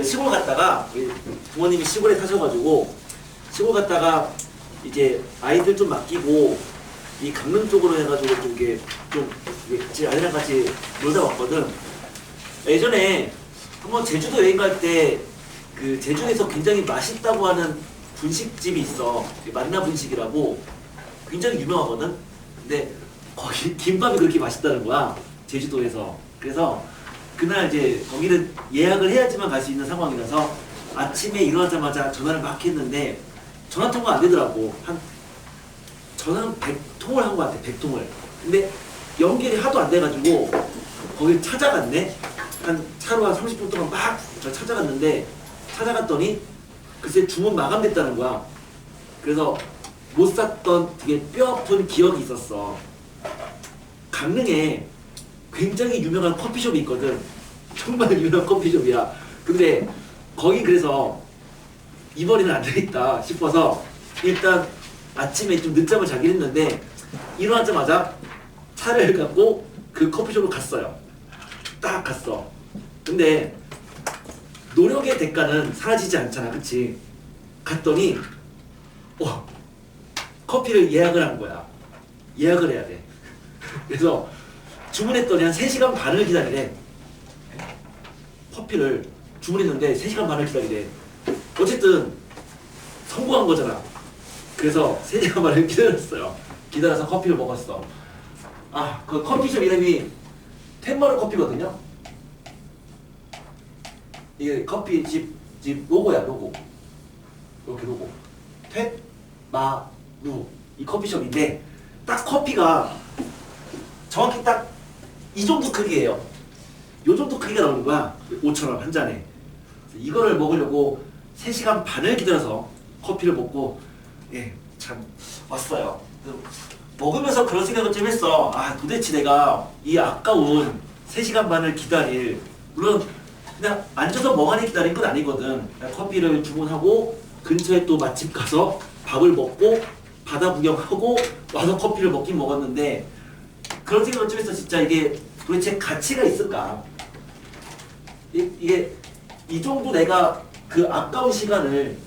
시골 갔다가 부모님이 시골에 사셔가지고 시골 갔다가 이제 아이들 좀 맡기고 이 강릉 쪽으로 해가지고 좀 이게 좀 제 아이랑 같이 놀다 왔거든. 예전에 한번 제주도 여행 갈 때 그 제주에서 굉장히 맛있다고 하는 분식집이 있어. 만나 분식이라고 굉장히 유명하거든. 근데 거기 김밥이 그렇게 맛있다는 거야, 제주도에서. 그래서 그날 이제 거기는 예약을 해야지만 갈 수 있는 상황이라서 아침에 일어나자마자 전화를 막 했는데 전화 통화 안 되더라고. 전화 100통을 한 것 같아, 100통을. 근데 연결이 하도 안 돼가지고 거길 찾아갔네. 한 차로 한 30분 동안 막 찾아갔는데 찾아갔더니 글쎄 주문 마감됐다는 거야. 그래서 못 샀던 되게 뼈아픈 기억이 있었어. 강릉에 굉장히 유명한 커피숍이 있거든. 정말 유명한 커피숍이야. 근데 거기 그래서 이번에는 안 되겠다 싶어서 일단 아침에 좀 늦잠을 자긴 했는데 일어나자마자 차를 갖고 그 커피숍으로 갔어요. 딱 갔어. 근데 노력의 대가는 사라지지 않잖아, 그치? 갔더니 커피를 예약을 한 거야. 예약을 해야 돼. 그래서 주문했더니 한 3시간 반을 기다리래. 커피를 주문했는데 3시간 반을 기다리래. 어쨌든 성공한 거잖아. 그래서 3시간 반을 기다렸어요. 기다려서 커피를 먹었어. 그 커피숍 이름이 텐마루 커피거든요. 이게 커피집 로고야, 로고. 이렇게 로고. 텐마루. 이 커피숍인데 딱 커피가 정확히 딱 이 정도 크기예요. 요 정도 크기가 나오는 거야. 5,000원 한 잔에. 이거를 먹으려고 3시간 반을 기다려서 커피를 먹고 참 왔어요. 먹으면서 그런 생각을 좀 했어. 도대체 내가 이 아까운 3시간 반을 기다릴, 물론 그냥 앉아서 멍하니 기다린 건 아니거든. 커피를 주문하고 근처에 또 맛집 가서 밥을 먹고 바다 구경하고 와서 커피를 먹긴 먹었는데 그런 생각을 좀 했어. 진짜 이게 도대체 가치가 있을까? 이게 이 정도 내가 그 아까운 시간을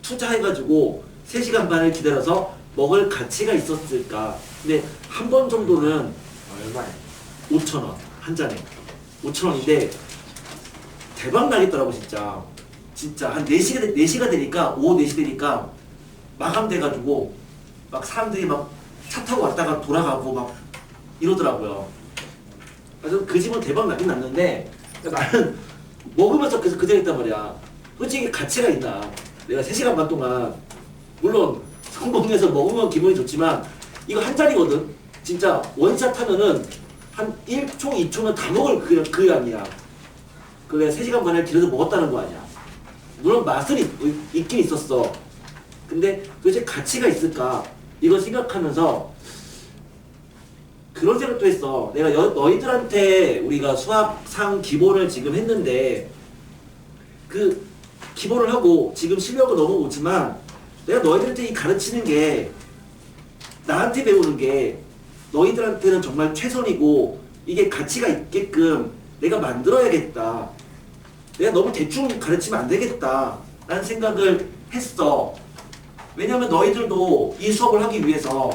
투자해가지고 3시간 반을 기다려서 먹을 가치가 있었을까? 근데 한 번 정도는 얼마야? 5,000원 한 잔에 5,000원인데 대박 나겠더라고 진짜. 진짜 한 4시가 되니까 오후 4시 되니까 마감돼가지고 막 사람들이 막 차 타고 왔다가 돌아가고 막 이러더라고요. 그래서 그 집은 대박 나긴 났는데 나는 먹으면서 계속 그 생각했단 말이야. 솔직히 가치가 있나? 내가 3시간 반 동안 물론 성공해서 먹으면 기분이 좋지만 이거 한 잔이거든. 진짜 원샷 하면은 한 1초, 2초는 다 먹을 그 양이야. 그래 3시간 반을 길어서 먹었다는 거 아니야. 물론 맛은 있긴 있었어. 근데 도대체 가치가 있을까? 이걸 생각하면서 그런 생각도 했어. 내가 너희들한테 우리가 수학상 기본을 지금 했는데 그 기본을 하고 지금 실력은 너무 좋지만 내가 너희들한테 가르치는 게 나한테 배우는 게 너희들한테는 정말 최선이고 이게 가치가 있게끔 내가 만들어야겠다. 내가 너무 대충 가르치면 안 되겠다 라는 생각을 했어. 왜냐면 너희들도 이 수업을 하기 위해서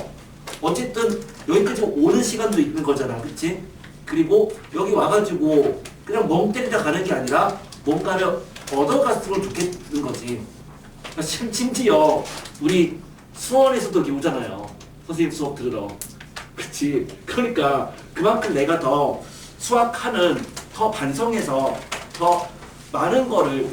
어쨌든 여기까지 오는 시간도 있는 거잖아, 그치? 그리고 여기 와가지고 그냥 멍 때리다 가는 게 아니라 뭔가를 얻어갔으면 좋겠는 거지. 심지어 우리 수원에서도 이렇게 오잖아요, 선생님 수업 들으러. 그치? 그러니까 그만큼 내가 더 수학하는, 더 반성해서 더 많은 거를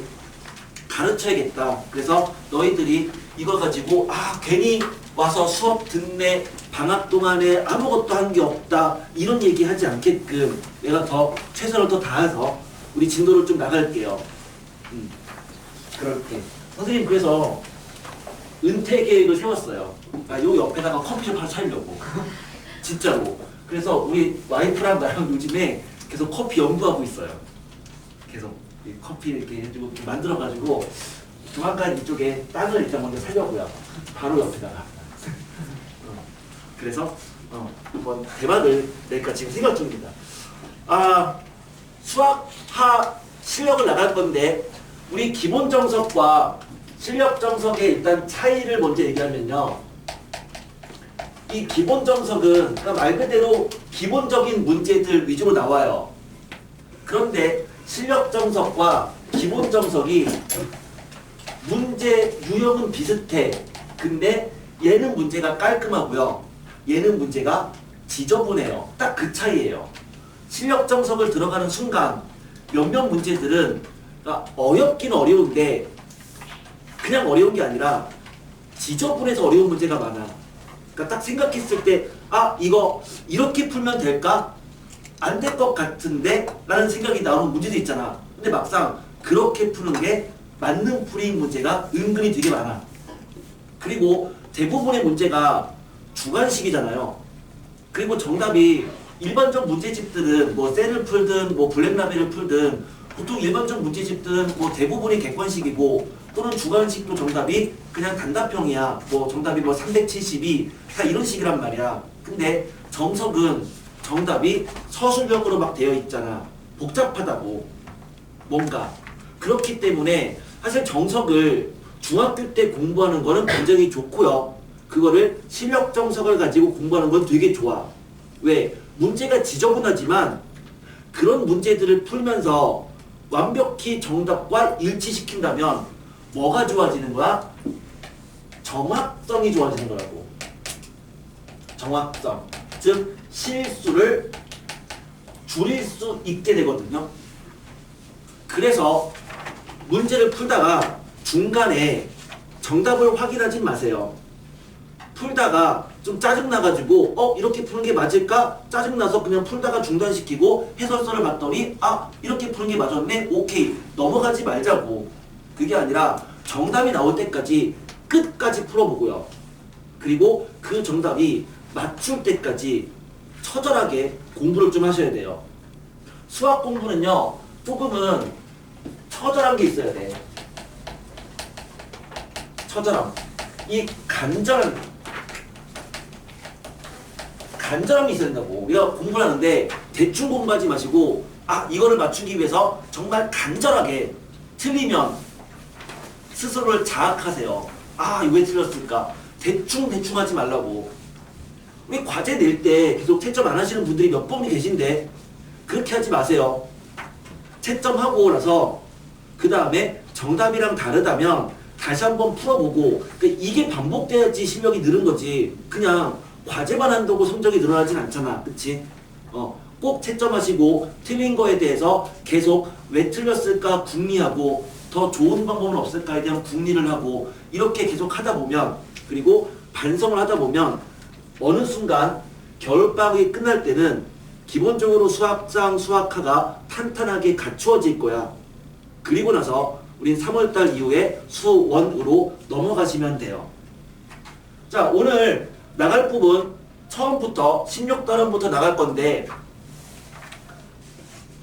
가르쳐야겠다. 그래서 너희들이 이거 가지고 괜히 와서 수업 듣네, 방학 동안에 아무것도 한 게 없다 이런 얘기 하지 않게끔 내가 더 최선을 더 다해서 우리 진도를 좀 나갈게요. 그렇게 선생님 그래서 은퇴 계획을 세웠어요. 요 옆에다가 커피숍 하나 차리려고. 진짜로. 그래서 우리 와이프랑 나랑 요즘에 계속 커피 연구하고 있어요. 계속 커피 이렇게 해주고 이렇게 만들어가지고 조만간 이쪽에 땅을 일단 먼저 사려고요. 바로 옆에다가. 그래서 이번 대박을 낼까 지금 생각 중입니다. 수학, 하, 실력을 나갈 건데 우리 기본 정석과 실력 정석의 일단 차이를 먼저 얘기하면요. 이 기본 정석은 그러니까 말 그대로 기본적인 문제들 위주로 나와요. 그런데 실력 정석과 기본 정석이 문제 유형은 비슷해. 근데 얘는 문제가 깔끔하고요. 얘는 문제가 지저분해요. 딱 그 차이예요. 실력 정석을 들어가는 순간 몇몇 문제들은 그러니까 어렵긴 어려운데 그냥 어려운 게 아니라 지저분해서 어려운 문제가 많아. 그러니까 딱 생각했을 때 아 이거 이렇게 풀면 될까? 안 될 것 같은데? 라는 생각이 나오는 문제도 있잖아. 근데 막상 그렇게 푸는 게 맞는 풀이인 문제가 은근히 되게 많아. 그리고 대부분의 문제가 주관식이잖아요. 그리고 정답이 일반적 문제집들은 뭐 셀을 풀든 뭐 블랙라벨을 풀든 보통 일반적 문제집들은 뭐 대부분이 객관식이고 또는 주관식도 정답이 그냥 단답형이야. 뭐 정답이 뭐 372, 다 이런 식이란 말이야. 근데 정석은 정답이 서술형으로 막 되어 있잖아. 복잡하다고. 뭔가. 그렇기 때문에 사실 정석을 중학교 때 공부하는 거는 굉장히 좋고요. 그거를 실력 정석을 가지고 공부하는 건 되게 좋아. 왜? 문제가 지저분하지만 그런 문제들을 풀면서 완벽히 정답과 일치시킨다면 뭐가 좋아지는 거야? 정확성이 좋아지는 거라고. 정확성. 즉 실수를 줄일 수 있게 되거든요. 그래서 문제를 풀다가 중간에 정답을 확인하지 마세요. 풀다가 좀 짜증나가지고 이렇게 푸는 게 맞을까? 짜증나서 그냥 풀다가 중단시키고 해설서를 봤더니 이렇게 푸는 게 맞았네? 오케이. 넘어가지 말자고. 그게 아니라 정답이 나올 때까지 끝까지 풀어보고요. 그리고 그 정답이 맞출 때까지 처절하게 공부를 좀 하셔야 돼요. 수학 공부는요. 조금은 처절한 게 있어야 돼. 처절함. 이 간절함이 있어야 된다고. 우리가 공부를 하는데 대충 공부하지 마시고 이거를 맞추기 위해서 정말 간절하게 틀리면 스스로를 자학하세요. 이거 왜 틀렸을까? 대충 하지 말라고. 우리 과제 낼 때 계속 채점 안 하시는 분들이 몇 분이 계신데 그렇게 하지 마세요. 채점하고 나서 그 다음에 정답이랑 다르다면 다시 한번 풀어보고 이게 반복돼야지 실력이 느는 거지. 그냥 과제만 한다고 성적이 늘어나진 않잖아. 그치? 꼭 채점하시고 틀린 거에 대해서 계속 왜 틀렸을까 궁리하고 더 좋은 방법은 없을까에 대한 궁리를 하고 이렇게 계속 하다 보면 그리고 반성을 하다 보면 어느 순간 겨울방학이 끝날 때는 기본적으로 수학상 수학화가 탄탄하게 갖추어질 거야. 그리고 나서 우린 3월달 이후에 수원으로 넘어가시면 돼요. 자, 오늘 나갈 부분 처음부터 16단원부터 나갈 건데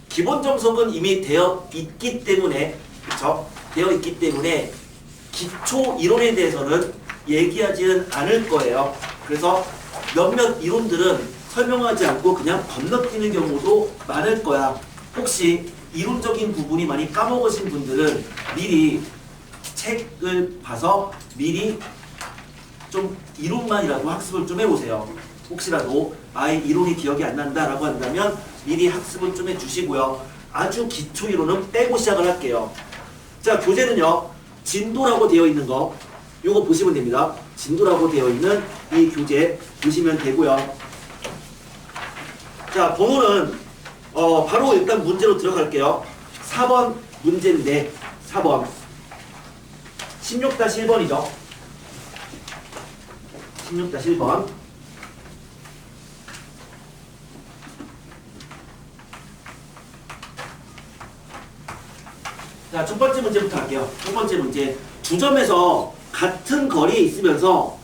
기본 정석은 이미 되어 있기 때문에 그쵸? 되어 있기 때문에 기초 이론에 대해서는 얘기하지는 않을 거예요. 그래서 몇몇 이론들은 설명하지 않고 그냥 건너뛰는 경우도 많을 거야. 혹시 이론적인 부분이 많이 까먹으신 분들은 미리 책을 봐서 미리 좀 이론만이라도 학습을 좀 해보세요. 혹시라도 이론이 기억이 안 난다라고 한다면 미리 학습을 좀 해주시고요. 아주 기초 이론은 빼고 시작을 할게요. 자, 교재는요. 진도라고 되어 있는 거 요거 보시면 됩니다. 진도라고 되어 있는 이 교재 보시면 되고요. 자, 번호는 바로 일단 문제로 들어갈게요. 4번 문제인데 4번 16-1번이죠. 16-1번 자, 첫 번째 문제부터 할게요. 첫 번째 문제. 두 점에서 같은 거리에 있으면서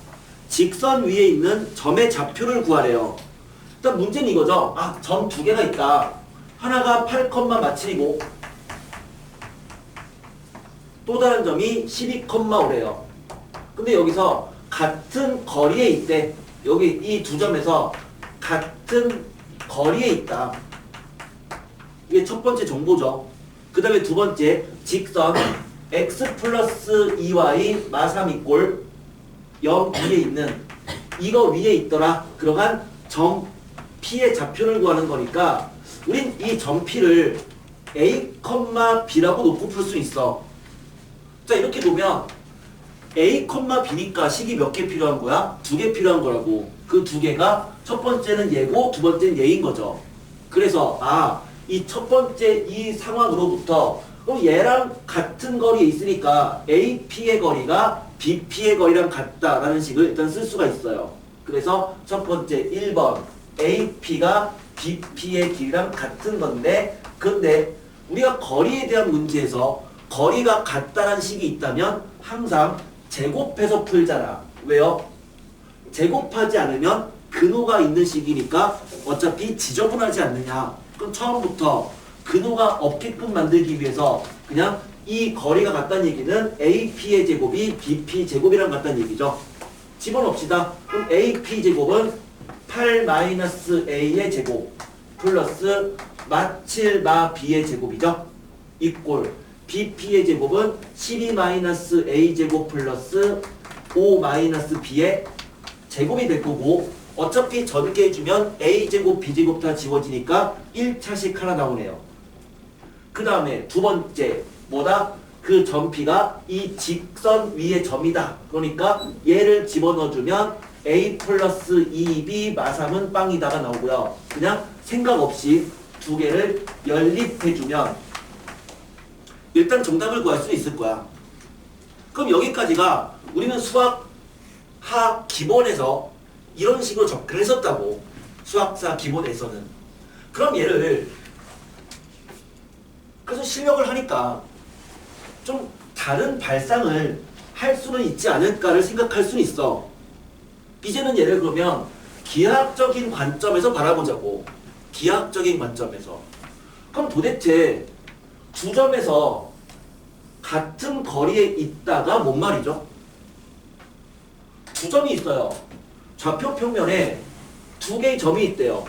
직선 위에 있는 점의 좌표를 구하래요. 일단 문제는 이거죠. 점 두 개가 있다. 하나가 8,7이고 또 다른 점이 12,5래요. 근데 여기서 같은 거리에 있대. 여기 이 두 점에서 같은 거리에 있다. 이게 첫 번째 정보죠. 그 다음에 두 번째 직선 x 플러스 2y 마 3 이꼴 0 위에 있는 이거 위에 있더라. 그러한 점 P의 좌표를 구하는 거니까 우린 이 점 P를 A, B라고 놓고 풀 수 있어. 자 이렇게 보면 A, B니까 식이 몇 개 필요한 거야? 2개 필요한 거라고. 그 2개가 첫 번째는 얘고 두 번째는 얘인 거죠. 그래서 이 첫 번째 이 상황으로부터 그럼 얘랑 같은 거리에 있으니까 AP의 거리가 BP의 거리랑 같다라는 식을 일단 쓸 수가 있어요. 그래서 첫 번째 1번 AP가 BP의 길이랑 같은 건데 근데 우리가 거리에 대한 문제에서 거리가 같다라는 식이 있다면 항상 제곱해서 풀잖아. 왜요? 제곱하지 않으면 근호가 있는 식이니까 어차피 지저분하지 않느냐. 그럼 처음부터 근호가 없게끔 만들기 위해서 그냥 이 거리가 같다는 얘기는 AP의 제곱이 BP 제곱이랑 같다는 얘기죠. 집어넣읍시다. 그럼 AP 제곱은 8-A의 제곱 플러스 마7 마 B의 제곱이죠. 이꼴 BP의 제곱은 12-A 제곱 플러스 5-B의 제곱이 될 거고 어차피 전개해주면 A제곱 B제곱 다 지워지니까 1차식 하나 나오네요. 그 다음에 두 번째 뭐다? 그 점 P가 이 직선 위의 점이다. 그러니까 얘를 집어넣어주면 A 플러스 2B 마3은 빵이다가 나오고요. 그냥 생각 없이 두 개를 연립해주면 일단 정답을 구할 수 있을 거야. 그럼 여기까지가 우리는 수학 하 기본에서 이런 식으로 접근을 했었다고. 수학사 기본에서는. 그럼 얘를 그래서 실력을 하니까 좀 다른 발상을 할 수는 있지 않을까를 생각할 수는 있어. 이제는 얘를 그러면 기하학적인 관점에서 바라보자고. 기하학적인 관점에서. 그럼 도대체 두 점에서 같은 거리에 있다가 뭔 말이죠? 두 점이 있어요. 좌표 평면에 두 개의 점이 있대요.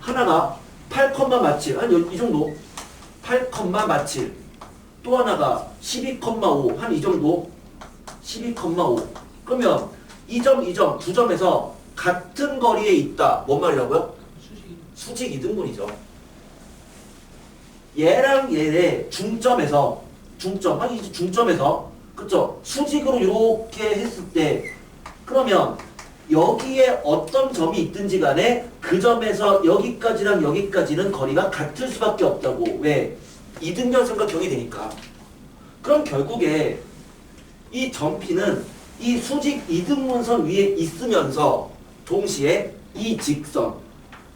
하나가 8,7, 한 이 정도. 8,7. 또 하나가 12,5, 한 이 정도. 12,5. 그러면 이 점, 두 점에서 같은 거리에 있다. 뭔 말이라고요? 수직 이등분이죠. 얘랑 얘의 중점에서, 중점에서, 그쵸? 수직으로 이렇게 했을 때, 그러면 여기에 어떤 점이 있든지 간에 그 점에서 여기까지랑 여기까지는 거리가 같을 수밖에 없다고. 왜? 이등변삼각형이 되니까. 그럼 결국에 이 점 P는 이 수직 이등분선 위에 있으면서 동시에 이 직선,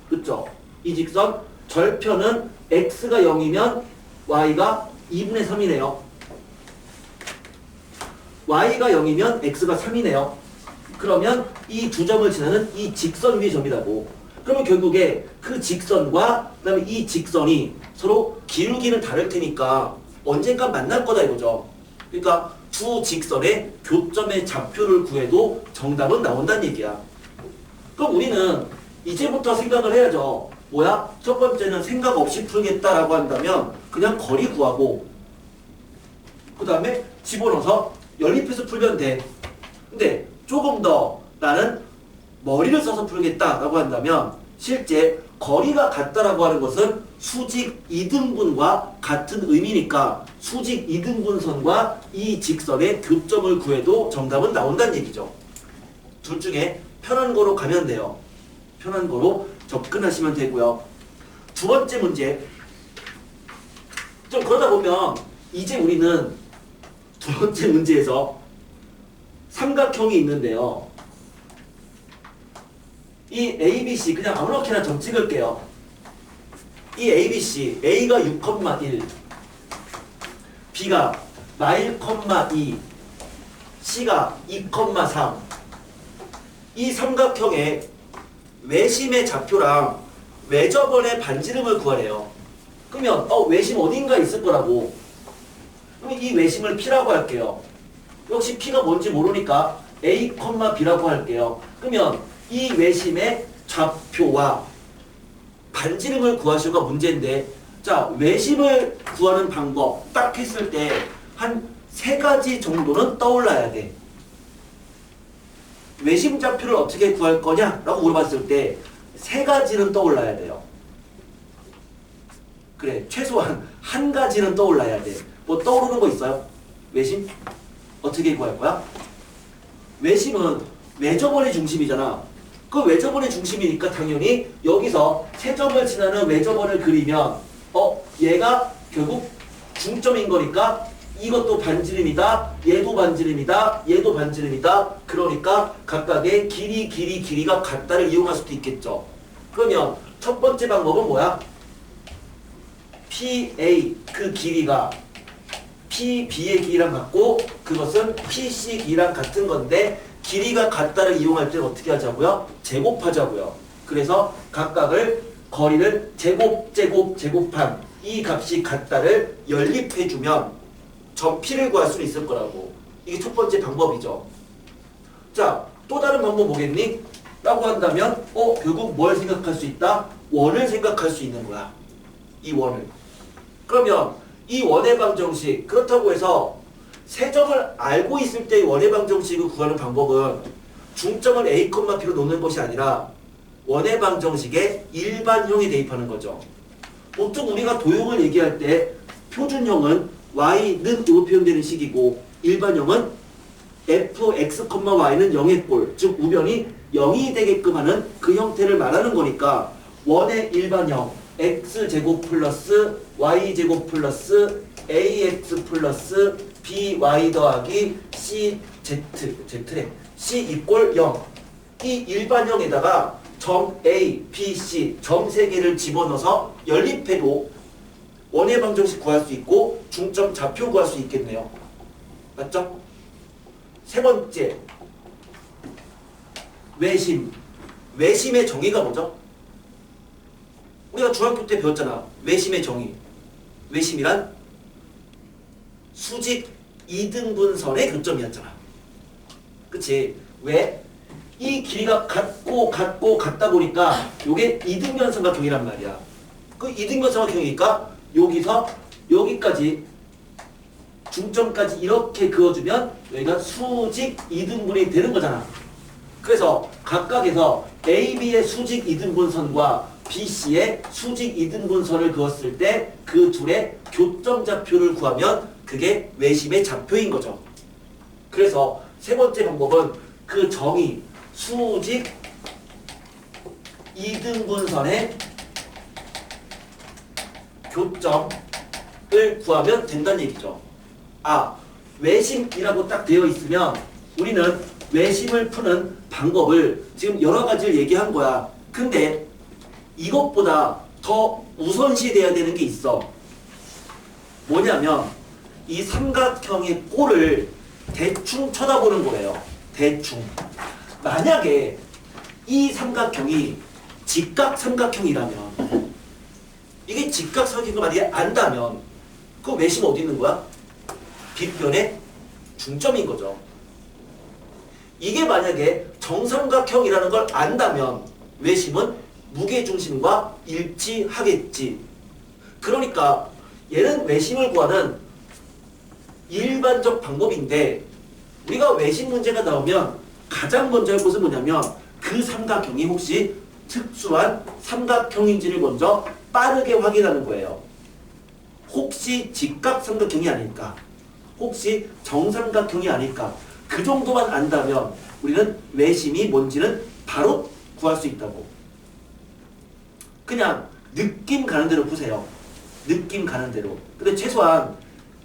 그쵸? 이 직선 절편은 x가 0이면 y가 2분의 3이네요. y가 0이면 x가 3이네요. 그러면 이 두 점을 지나는 이 직선 위의 점이라고. 그러면 결국에 그 직선과 그 다음에 이 직선이 서로 기울기는 다를 테니까 언젠가 만날 거다 이거죠. 그러니까 두 직선의 교점의 좌표를 구해도 정답은 나온다는 얘기야. 그럼 우리는 이제부터 생각을 해야죠. 뭐야? 첫 번째는 생각 없이 풀겠다라고 한다면 그냥 거리 구하고 그 다음에 집어넣어서 연립해서 풀면 돼. 근데 조금 더 나는 머리를 써서 풀겠다라고 한다면 실제 거리가 같다라고 하는 것은 수직 이등분과 같은 의미니까 수직 이등분선과 이 직선의 교점을 구해도 정답은 나온다는 얘기죠. 둘 중에 편한 거로 가면 돼요. 편한 거로 접근하시면 되고요. 두 번째 문제. 좀 그러다 보면 이제 우리는 두 번째 문제에서 삼각형이 있는데요. 이 ABC 그냥 아무렇게나 점 찍을게요. 이 ABC A가 6,1 B가 -1,2 C가 2,3 이 삼각형의 외심의 좌표랑 외접원의 반지름을 구하래요. 그러면 외심 어딘가 있을 거라고. 그럼 이 외심을 P라고 할게요. 역시 P가 뭔지 모르니까 A, B라고 할게요. 그러면 이 외심의 좌표와 반지름을 구하시오가 문제인데 자, 외심을 구하는 방법 딱 했을 때 한 3가지 정도는 떠올라야 돼. 외심 좌표를 어떻게 구할 거냐? 라고 물어봤을 때 3가지는 떠올라야 돼요. 그래, 최소한 1가지는 떠올라야 돼. 뭐 떠오르는 거 있어요? 외심? 어떻게 구할 거야? 외심은 외접원의 중심이잖아. 그 외접원의 중심이니까 당연히 여기서 세 점을 지나는 외접원을 그리면 얘가 결국 중점인 거니까 이것도 반지름이다, 얘도 반지름이다, 얘도 반지름이다. 그러니까 각각의 길이가 같다를 이용할 수도 있겠죠. 그러면 첫 번째 방법은 뭐야? PA 그 길이가 PB의 길이랑 같고 그것은 PC 길이랑 같은 건데 길이가 같다를 이용할 때는 어떻게 하자고요? 제곱하자고요. 그래서 각각을 거리를 제곱한 이 값이 같다를 연립해주면 점 P를 구할 수 있을 거라고. 이게 첫 번째 방법이죠. 자, 또 다른 방법 뭐겠니? 라고 한다면 결국 뭘 생각할 수 있다? 원을 생각할 수 있는 거야. 이 원을. 그러면 이 원의 방정식 그렇다고 해서 세 점을 알고 있을 때의 원의 방정식을 구하는 방법은 중점을 A, P로 놓는 것이 아니라 원의 방정식에 일반형에 대입하는 거죠. 보통 우리가 도형을 얘기할 때 표준형은 y는 0으로 표현되는 식이고 일반형은 fx, y는 0의 꼴, 즉 우변이 0이 되게끔 하는 그 형태를 말하는 거니까 원의 일반형 x제곱 플러스 y제곱 플러스 ax 플러스 by 더하기 c 이꼴 0 이 일반형에다가 점 A, B, C 점 3개를 집어넣어서 연립해도 원의 방정식 구할 수 있고 중점 좌표 구할 수 있겠네요. 맞죠? 세 번째 외심. 외심의 정의가 뭐죠? 우리가 중학교 때 배웠잖아. 외심의 정의. 외심이란 수직 이등분선의 교점이었잖아. 그치? 왜? 이 길이가 같다 보니까 요게 이등변삼각형이란 말이야. 그 이등변삼각형이니까 여기서 여기까지 중점까지 이렇게 그어주면 여기가 수직 이등분이 되는 거잖아. 그래서 각각에서 AB의 수직 이등분선과 BC의 수직 이등분선을 그었을 때 그 둘의 교점 좌표를 구하면 그게 외심의 좌표인 거죠. 그래서 세 번째 방법은 그 정의 수직 이등분선의 교점을 구하면 된다는 얘기죠. 외심이라고 딱 되어 있으면 우리는 외심을 푸는 방법을 지금 여러 가지를 얘기한 거야. 근데 이것보다 더 우선시돼야 되는 게 있어. 뭐냐면 이 삼각형의 꼴을 대충 쳐다보는 거예요. 대충. 만약에 이 삼각형이 직각삼각형이라면 이게 직각삼각형인 거 만약에 안다면 그 외심 어디 있는 거야? 빗변의 중점인 거죠. 이게 만약에 정삼각형이라는 걸 안다면 외심은 무게중심과 일치하겠지. 그러니까 얘는 외심을 구하는 일반적 방법인데 우리가 외심 문제가 나오면 가장 먼저 할 것은 뭐냐면 그 삼각형이 혹시 특수한 삼각형인지를 먼저 빠르게 확인하는 거예요. 혹시 직각삼각형이 아닐까? 혹시 정삼각형이 아닐까? 그 정도만 안다면 우리는 외심이 뭔지는 바로 구할 수 있다고. 그냥 느낌 가는 대로 보세요. 느낌 가는 대로. 근데 최소한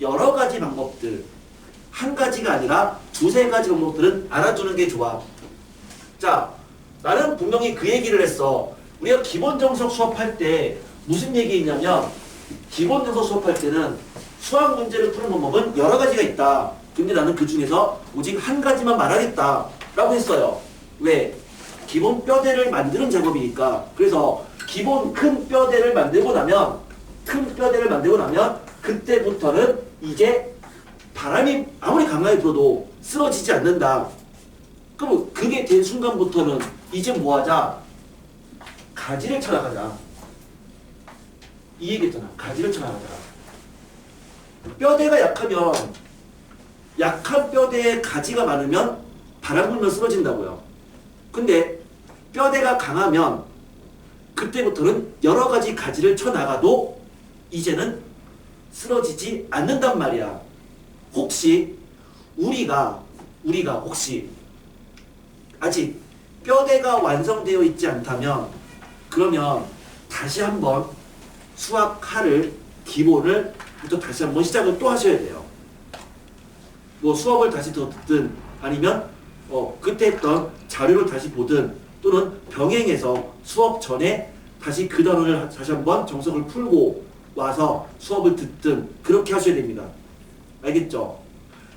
여러 가지 방법들, 한 가지가 아니라 두세 가지 방법들은 알아두는 게 좋아. 자, 나는 분명히 그 얘기를 했어. 우리가 기본정석 수업할 때 무슨 얘기했냐면 기본정석 수업할 때는 수학 문제를 푸는 방법은 여러 가지가 있다. 근데 나는 그 중에서 오직 한 가지만 말하겠다 라고 했어요. 왜? 기본 뼈대를 만드는 작업이니까. 그래서 기본 큰 뼈대를 만들고 나면 그때부터는 이제 바람이 아무리 강하게 불어도 쓰러지지 않는다. 그럼 그게 된 순간부터는 이제 뭐하자? 가지를 찾아가자. 이 얘기했잖아. 가지를 쳐나가더라. 뼈대가 약하면 약한 뼈대에 가지가 많으면 바람 불면 쓰러진다고요. 근데 뼈대가 강하면 그때부터는 여러 가지 가지를 쳐나가도 이제는 쓰러지지 않는단 말이야. 혹시 우리가 혹시 아직 뼈대가 완성되어 있지 않다면 그러면 다시 한번 수학하를 기본을 부터 다시 한번 시작을 또 하셔야 돼요. 뭐 수업을 다시 더 듣든 아니면 그때 했던 자료를 다시 보든 또는 병행해서 수업 전에 다시 그 단원을 다시 한번 정석을 풀고 와서 수업을 듣든 그렇게 하셔야 됩니다. 알겠죠?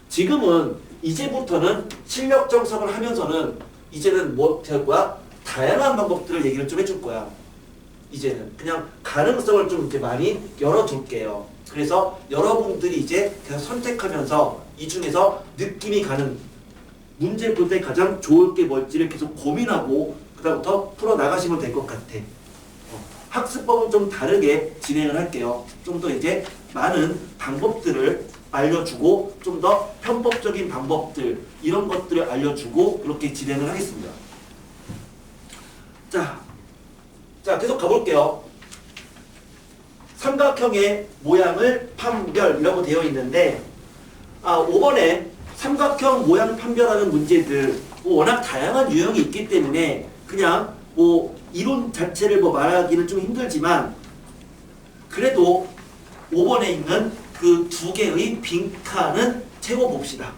지금은 이제부터는 실력 정석을 하면서는 이제는 뭐 할 거야? 다양한 방법들을 얘기를 좀 해줄 거야. 이제는 그냥 가능성을 좀 이제 많이 열어둘게요. 그래서 여러분들이 이제 계속 선택하면서 이 중에서 느낌이 가는 문제 풀 때 가장 좋을 게 뭘지를 계속 고민하고 그다음부터 풀어나가시면 될 것 같아. 학습법은 좀 다르게 진행을 할게요. 좀 더 이제 많은 방법들을 알려주고 좀 더 편법적인 방법들 이런 것들을 알려주고 그렇게 진행을 하겠습니다. 자 계속 가볼게요. 삼각형의 모양을 판별이라고 되어 있는데 5번에 삼각형 모양 판별하는 문제들 워낙 다양한 유형이 있기 때문에 그냥 뭐 이론 자체를 뭐 말하기는 좀 힘들지만 그래도 5번에 있는 그 두 개의 빈칸은 채워봅시다.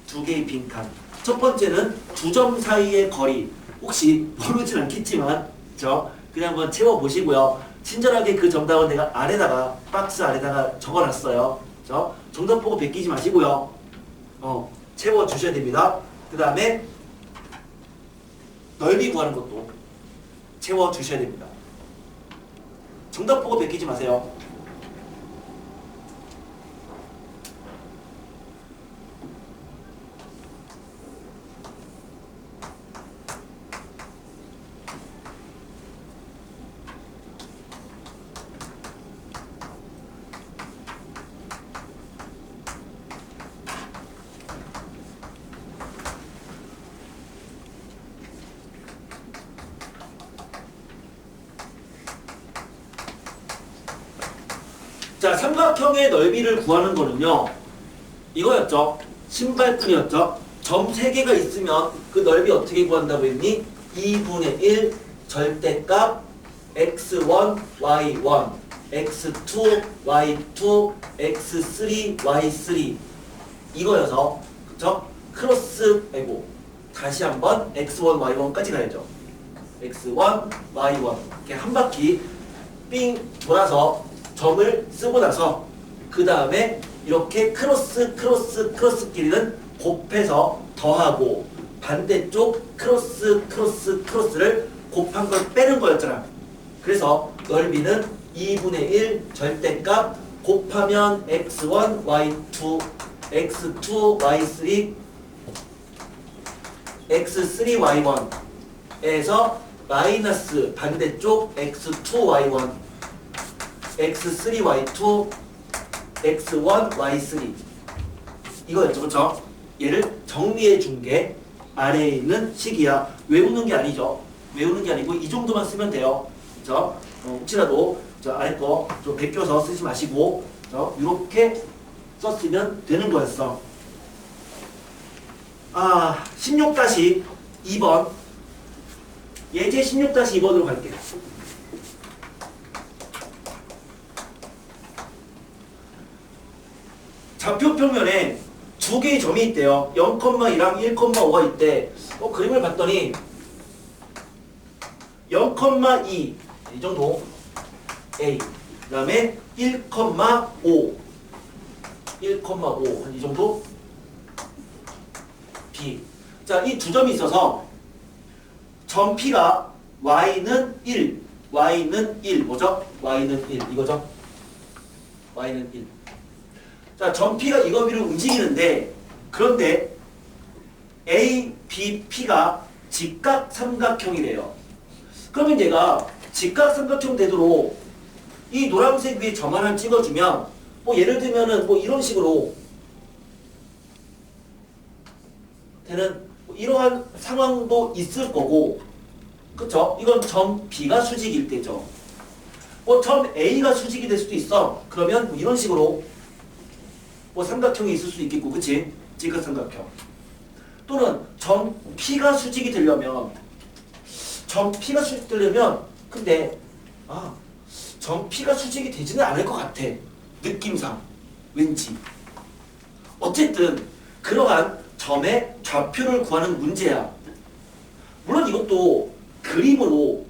두 개의 빈칸. 첫 번째는 두 점 사이의 거리. 혹시 모르진 않겠지만 그냥 한번 채워보시고요. 친절하게 그 정답은 내가 아래다가 박스 아래다가 적어놨어요. 정답 보고 베끼지 마시고요. 채워주셔야 됩니다. 그 다음에 넓이 구하는 것도 채워주셔야 됩니다. 정답 보고 베끼지 마세요. 자, 삼각형의 넓이를 구하는 거는요. 이거였죠. 신발끈이었죠. 점 3개가 있으면 그 넓이 어떻게 구한다고 했니? 2분의 1 절대값 x1, y1, x2, y2, x3, y3 이거여서 그쵸? 크로스 다시 한번 x1, y1까지 가야죠. x1, y1 이렇게 한 바퀴 삥 돌아서 점을 쓰고 나서 그 다음에 이렇게 크로스끼리는 곱해서 더하고 반대쪽 크로스를 곱한 걸 빼는 거였잖아. 그래서 넓이는 2분의 1 절대값 곱하면 x1, y2, x2, y3, x3, y1에서 마이너스 반대쪽 x2, y1 x3, y2, x1, y3 이거였죠. 그쵸? 얘를 정리해 준 게 아래에 있는 식이야. 외우는 게 아니죠. 외우는 게 아니고 이 정도만 쓰면 돼요. 그쵸? 혹시라도 저 아래 거 좀 베껴서 쓰지 마시고 이렇게 썼으면 되는 거였어. 16-2번 예제 16-2번으로 갈게요. 좌표 평면에 두 개의 점이 있대요. 0,2랑 1,5가 있대. 그림을 봤더니 0,2 이 정도 A 그 다음에 1,5 이 정도 B. 자, 이 두 점이 있어서 점 P가 Y는 1 뭐죠? Y는 1 이거죠? Y는 1. 자, 점 P가 이거 위로 움직이는데 그런데 A, B, P가 직각 삼각형이래요. 그러면 얘가 직각 삼각형 되도록 이 노란색 위에 점 하나를 찍어주면 뭐 예를 들면은 뭐 이런 식으로 되는 뭐 이러한 상황도 있을 거고, 그쵸? 이건 점 B가 수직일 때죠. 뭐 점 A가 수직이 될 수도 있어. 그러면 뭐 이런 식으로 뭐 삼각형이 있을 수도 있겠고, 그치? 직각삼각형. 또는 점 P가 수직이 되려면 근데 점 P가 수직이 되지는 않을 것 같아. 느낌상 왠지. 어쨌든 그러한 점의 좌표를 구하는 문제야. 물론 이것도 그림을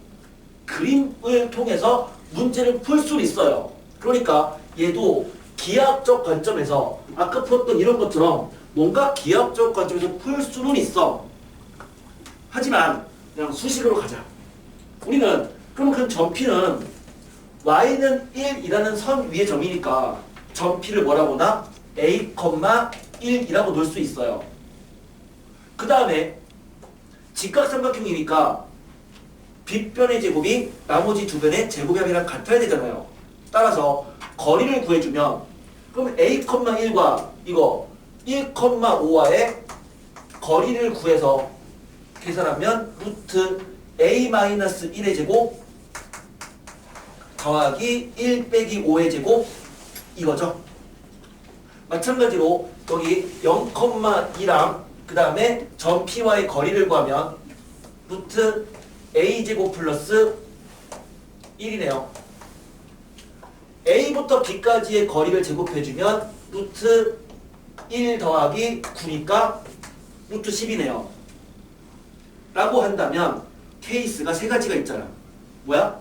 통해서 문제를 풀 수 있어요. 그러니까 얘도 기하학적 관점에서 아까 풀었던 이런 것처럼 뭔가 기하학적 관점에서 풀 수는 있어. 하지만 그냥 수식으로 가자. 우리는 그럼 그 점 P는 y는 1이라는 선 위의 점이니까 점 P를 뭐라고 나? a, 1이라고 놓을 수 있어요. 그 다음에 직각삼각형이니까 빗변의 제곱이 나머지 두 변의 제곱의 합이랑 같아야 되잖아요. 따라서 거리를 구해주면 그럼 a, 1과 이거 1,5와의 거리를 구해서 계산하면 루트 a-1의 제곱 더하기 1 빼기 5의 제곱 이거죠. 마찬가지로 여기 0,2랑 그 다음에 점 P와의 거리를 구하면 루트 a제곱 플러스 1이네요. a부터 b까지의 거리를 제곱해주면 루트 1 더하기 9니까 루트 10이네요. 라고 한다면 케이스가 세 가지가 있잖아. 뭐야?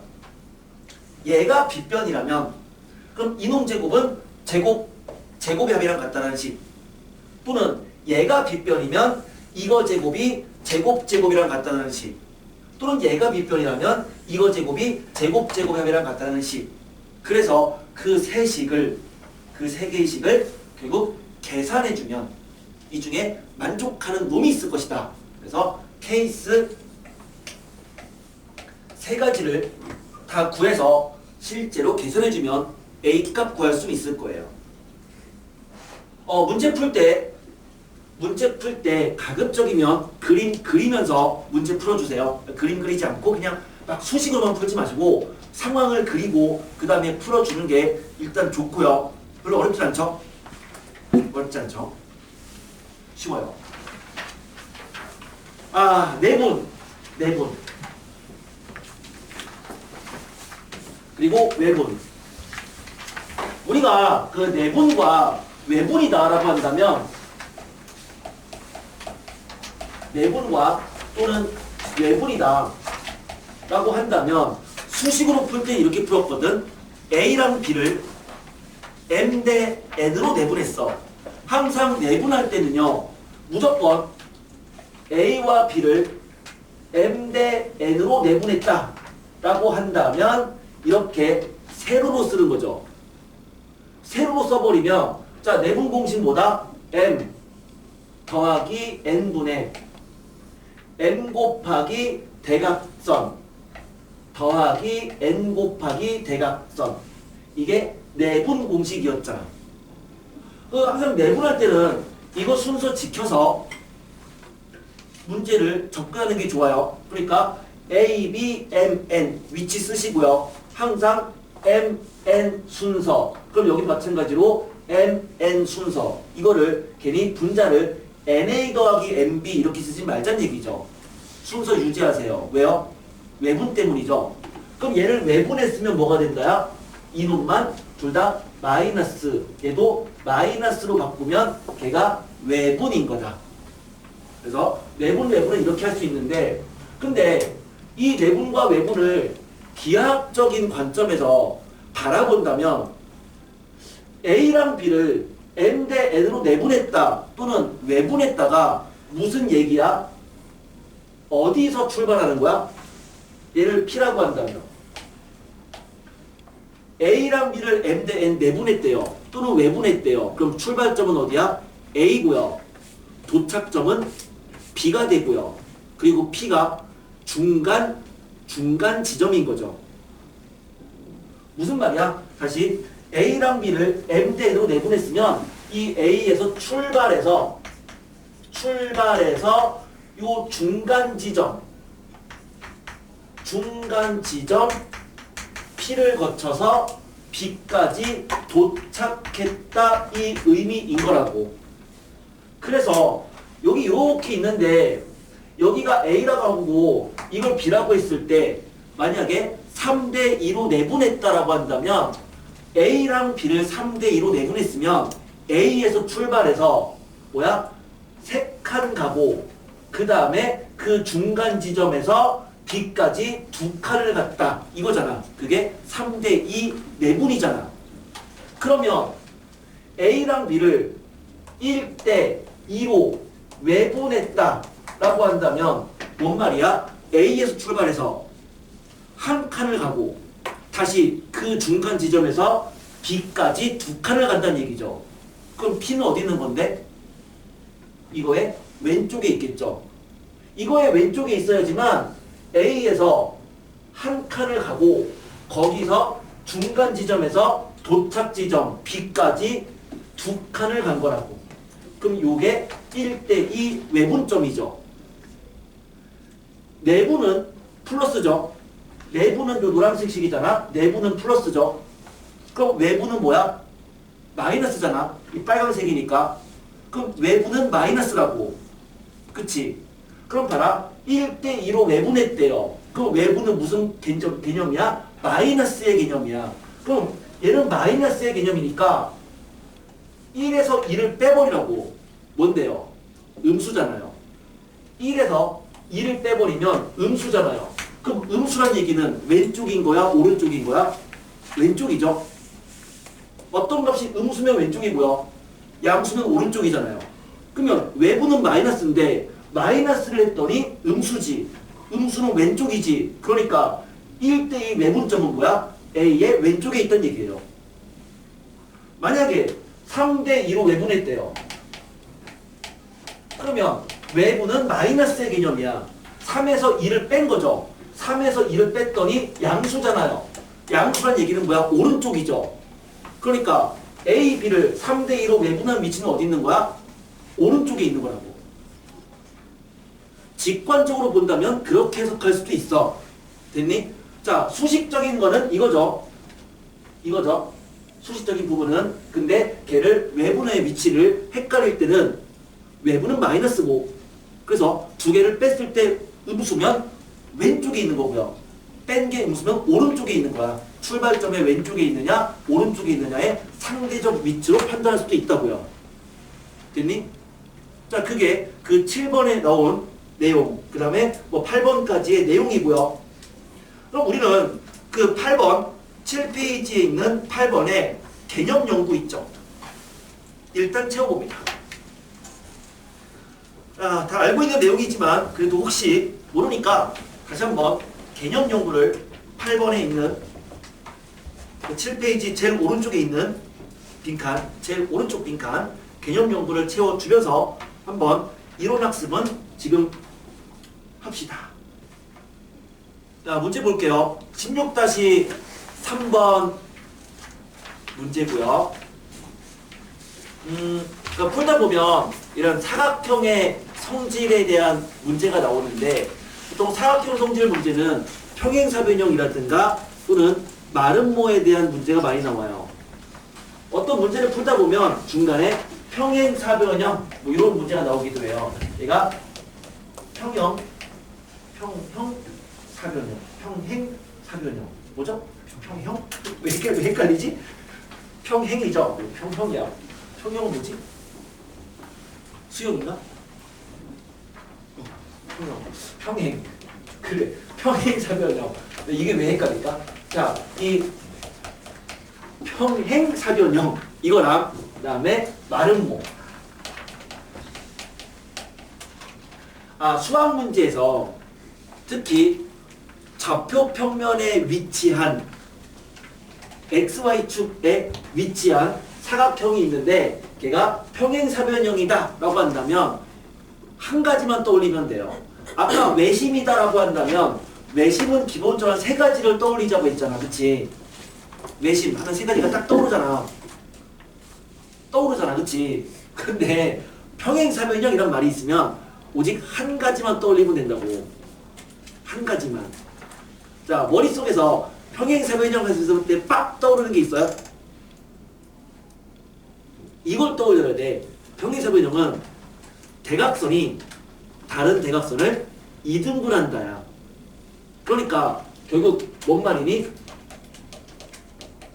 얘가 빗변이라면 그럼 이놈 제곱은 제곱의 합이랑 같다는 식. 또는 얘가 빗변이면 이거 제곱이 제곱이랑 같다는 식. 또는 얘가 빗변이라면 이거 제곱이 제곱의 합이랑 같다는 식. 그래서 그 세 개의 식을 결국 계산해주면 이 중에 만족하는 놈이 있을 것이다. 그래서 케이스 세 가지를 다 구해서 실제로 계산해주면 A값 구할 수 있을 거예요. 문제 풀 때 가급적이면 그림 그리면서 문제 풀어주세요. 그림 그리지 않고 그냥 막 수식으로만 풀지 마시고 상황을 그리고 그 다음에 풀어주는 게 일단 좋고요. 별로 어렵지 않죠? 어렵지 않죠? 쉬워요. 내분. 그리고 외분. 우리가 그 내분과 외분이다라고 한다면 내분과 또는 외분이다 라고 한다면 수식으로 풀 때 이렇게 풀었거든. A랑 B를 M 대 N으로 내분했어. 항상 내분할 때는요 무조건 A와 B를 M 대 N으로 내분했다 라고 한다면 이렇게 세로로 쓰는 거죠. 세로로 써버리면 자 내분 공식 뭐다? M 더하기 N분의 M 곱하기 대각선 더하기 N 곱하기 대각선. 이게 내분 공식이었잖아. 항상 내분할 때는 이거 순서 지켜서 문제를 접근하는 게 좋아요. 그러니까 A, B, M, N 위치 쓰시고요. 항상 M, N 순서. 그럼 여기 마찬가지로 M, N 순서. 이거를 괜히 분자를 NA 더하기 MB 이렇게 쓰지 말자는 얘기죠. 순서 유지하세요. 왜요? 외분 때문이죠. 그럼 얘를 외분했으면 뭐가 된다야? 이놈만 둘 다 마이너스. 얘도 마이너스로 바꾸면 걔가 외분인 거다. 그래서 외분은 이렇게 할 수 있는데 근데 이 내분과 외분을 기하학적인 관점에서 바라본다면 A랑 B를 M 대 N으로 내분했다 또는 외분했다가 무슨 얘기야? 어디서 출발하는 거야? 얘를 P라고 한다면 A랑 B를 M 대 N 내분했대요. 또는 외분했대요. 그럼 출발점은 어디야? A고요. 도착점은 B가 되고요. 그리고 P가 중간 지점인 거죠. 무슨 말이야? 다시 A랑 B를 M대로 내보냈으면 이 A에서 출발해서 요 중간 지점 P를 거쳐서 B까지 도착했다 이 의미인 거라고. 그래서 여기 이렇게 있는데 여기가 A라고 하고 이걸 B라고 했을 때 만약에 3대 2로 내분했다라고 한다면 A랑 B를 3대 2로 내분했으면 A에서 출발해서 뭐야? 3칸 가고 그 다음에 그 중간 지점에서 B까지 2칸을 갔다 이거잖아. 그게 3대 2 내분이잖아. 그러면 A랑 B를 1대 2로 외분했다 라고 한다면 뭔 말이야? A에서 출발해서 한 칸을 가고 다시 그 중간 지점에서 B까지 2칸을 간다는 얘기죠. 그럼 P는 어디 있는 건데? 이거의 왼쪽에 있겠죠. 이거의 왼쪽에 있어야지만 A에서 한 칸을 가고 거기서 중간 지점에서 도착 지점 B까지 2칸을 간 거라고. 그럼 요게 1대2 외분점이죠. 내부는 플러스죠. 내부는 요 노란색 식이잖아. 내부는 플러스죠. 그럼 외부는 뭐야? 마이너스잖아. 이 빨간색이니까. 그럼 외부는 마이너스라고. 그치? 그럼 봐라. 1대2로 외분했대요. 그럼 외부는 무슨 개념이야? 마이너스의 개념이야. 그럼 얘는 마이너스의 개념이니까 1에서 2를 빼버리라고. 뭔데요? 음수잖아요. 1에서 2를 빼버리면 음수잖아요. 그럼 음수란 얘기는 왼쪽인 거야? 오른쪽인 거야? 왼쪽이죠. 어떤 값이 음수면 왼쪽이고요. 양수는 오른쪽이잖아요. 그러면 외부는 마이너스인데 마이너스를 했더니 음수지. 음수는 왼쪽이지. 그러니까 1대2 외분점은 뭐야? A의 왼쪽에 있던 얘기예요. 만약에 3대2로 외분했대요. 그러면 외부는 마이너스의 개념이야. 3에서 2를 뺀 거죠. 3에서 2를 뺐더니 양수잖아요. 양수란 얘기는 뭐야? 오른쪽이죠. 그러니까 A, B를 3대2로 외분한 위치는 어디 있는 거야? 오른쪽에 있는 거라고. 직관적으로 본다면 그렇게 해석할 수도 있어. 됐니? 자, 수식적인 거는 이거죠. 이거죠. 수식적인 부분은. 근데 걔를 외분의 위치를 헷갈릴 때는 외부는 마이너스고 그래서 두 개를 뺐을 때 음수면 왼쪽에 있는 거고요. 뺀 게 음수면 오른쪽에 있는 거야. 출발점의 왼쪽에 있느냐 오른쪽에 있느냐의 상대적 위치로 판단할 수도 있다고요. 됐니? 자, 그게 그 7번에 나온 내용, 그 다음에 뭐 8번까지의 내용이고요. 그럼 우리는 그 8번 7페이지에 있는 8번에 개념 연구 있죠. 일단 채워봅니다. 다 알고 있는 내용이지만 그래도 혹시 모르니까 다시 한번 개념 연구를 8번에 있는 7페이지 제일 오른쪽에 있는 빈칸, 제일 오른쪽 빈칸 개념 연구를 채워주면서 한번 이론학습은 지금 합시다. 자, 문제 볼게요. 16-3번 문제고요. 그러니까 풀다 보면 이런 사각형의 성질에 대한 문제가 나오는데 보통 사각형 성질 문제는 평행사변형이라든가 또는 마름모에 대한 문제가 많이 나와요. 어떤 문제를 풀다 보면 중간에 평행사변형 뭐 이런 문제가 나오기도 해요. 얘가 평행사변형 뭐죠? 평형? 왜 헷갈리지? 평행이죠. 평형이야. 평형은 뭐지? 수영인가? 평행. 그래. 평행사변형. 이게 왜 헷갈릴까? 자, 이 평행사변형 이거랑 그 다음에 마름모. 수학 문제에서 특히 좌표 평면에 위치한 XY축에 위치한 사각형이 있는데 걔가 평행사변형이다 라고 한다면 한 가지만 떠올리면 돼요. 아까 외심이다 라고 한다면 외심은 기본적으로 세 가지를 떠올리자고 했잖아. 그치? 외심 하면 세 가지가 딱 떠오르잖아. 그치? 근데 평행사변형이란 말이 있으면 오직 한 가지만 떠올리면 된다고. 한 가지만. 자, 머릿속에서 평행사변형 했을 때 빡 떠오르는 게 있어요? 이걸 떠올려야 돼. 평행사변형은 대각선이 다른 대각선을 이등분한다야. 그러니까 결국 뭔 말이니?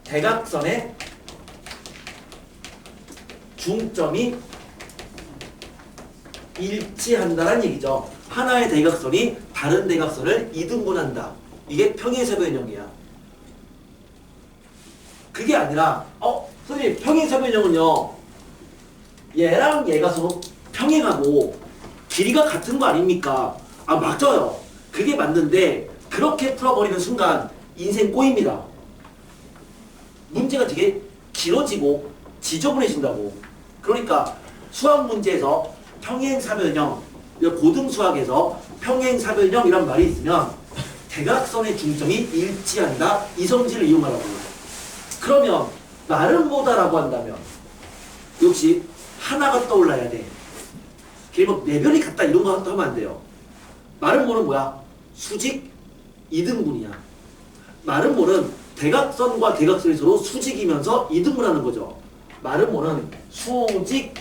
대각선의 중점이 일치한다는 얘기죠. 하나의 대각선이 다른 대각선을 이등분한다. 이게 평행사변형이야. 그게 아니라 선생님 평행사변형은요 얘랑 얘가 서로 평행하고 길이가 같은 거 아닙니까? 아 맞아요. 그게 맞는데 그렇게 풀어버리는 순간 인생 꼬입니다. 문제가 되게 길어지고 지저분해진다고. 그러니까 수학 문제에서 평행사변형, 고등수학에서 평행사변형이란 말이 있으면 대각선의 중점이 일치한다. 이 성질을 이용하라고. 그러면 말은 뭐다라고 한다면 역시 하나가 떠올라야 돼. 그리고 내변이 같다 이런 거 하면 안 돼요. 말은 뭐는 뭐야? 수직 이등분이야. 말은 뭐는 대각선과 대각선이 서로 수직이면서 이등분하는 거죠. 말은 뭐는 수직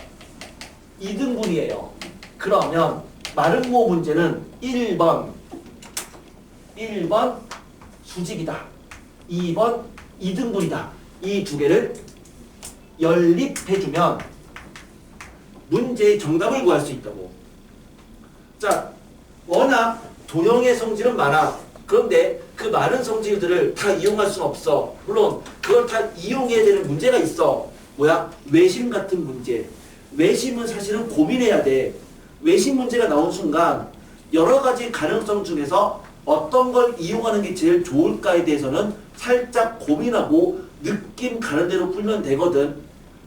이등분이에요. 그러면 마름모 문제는 1번 수직이다. 2번 이등분이다. 이 두 개를 연립해주면 문제의 정답을 구할 수 있다고. 자, 워낙 도형의 성질은 많아. 그런데 그 많은 성질들을 다 이용할 수는 없어. 물론 그걸 다 이용해야 되는 문제가 있어. 뭐야? 외심 같은 문제. 외심은 사실은 고민해야 돼. 외심 문제가 나온 순간 여러 가지 가능성 중에서 어떤 걸 이용하는 게 제일 좋을까에 대해서는 살짝 고민하고 느낌 가는 대로 풀면 되거든.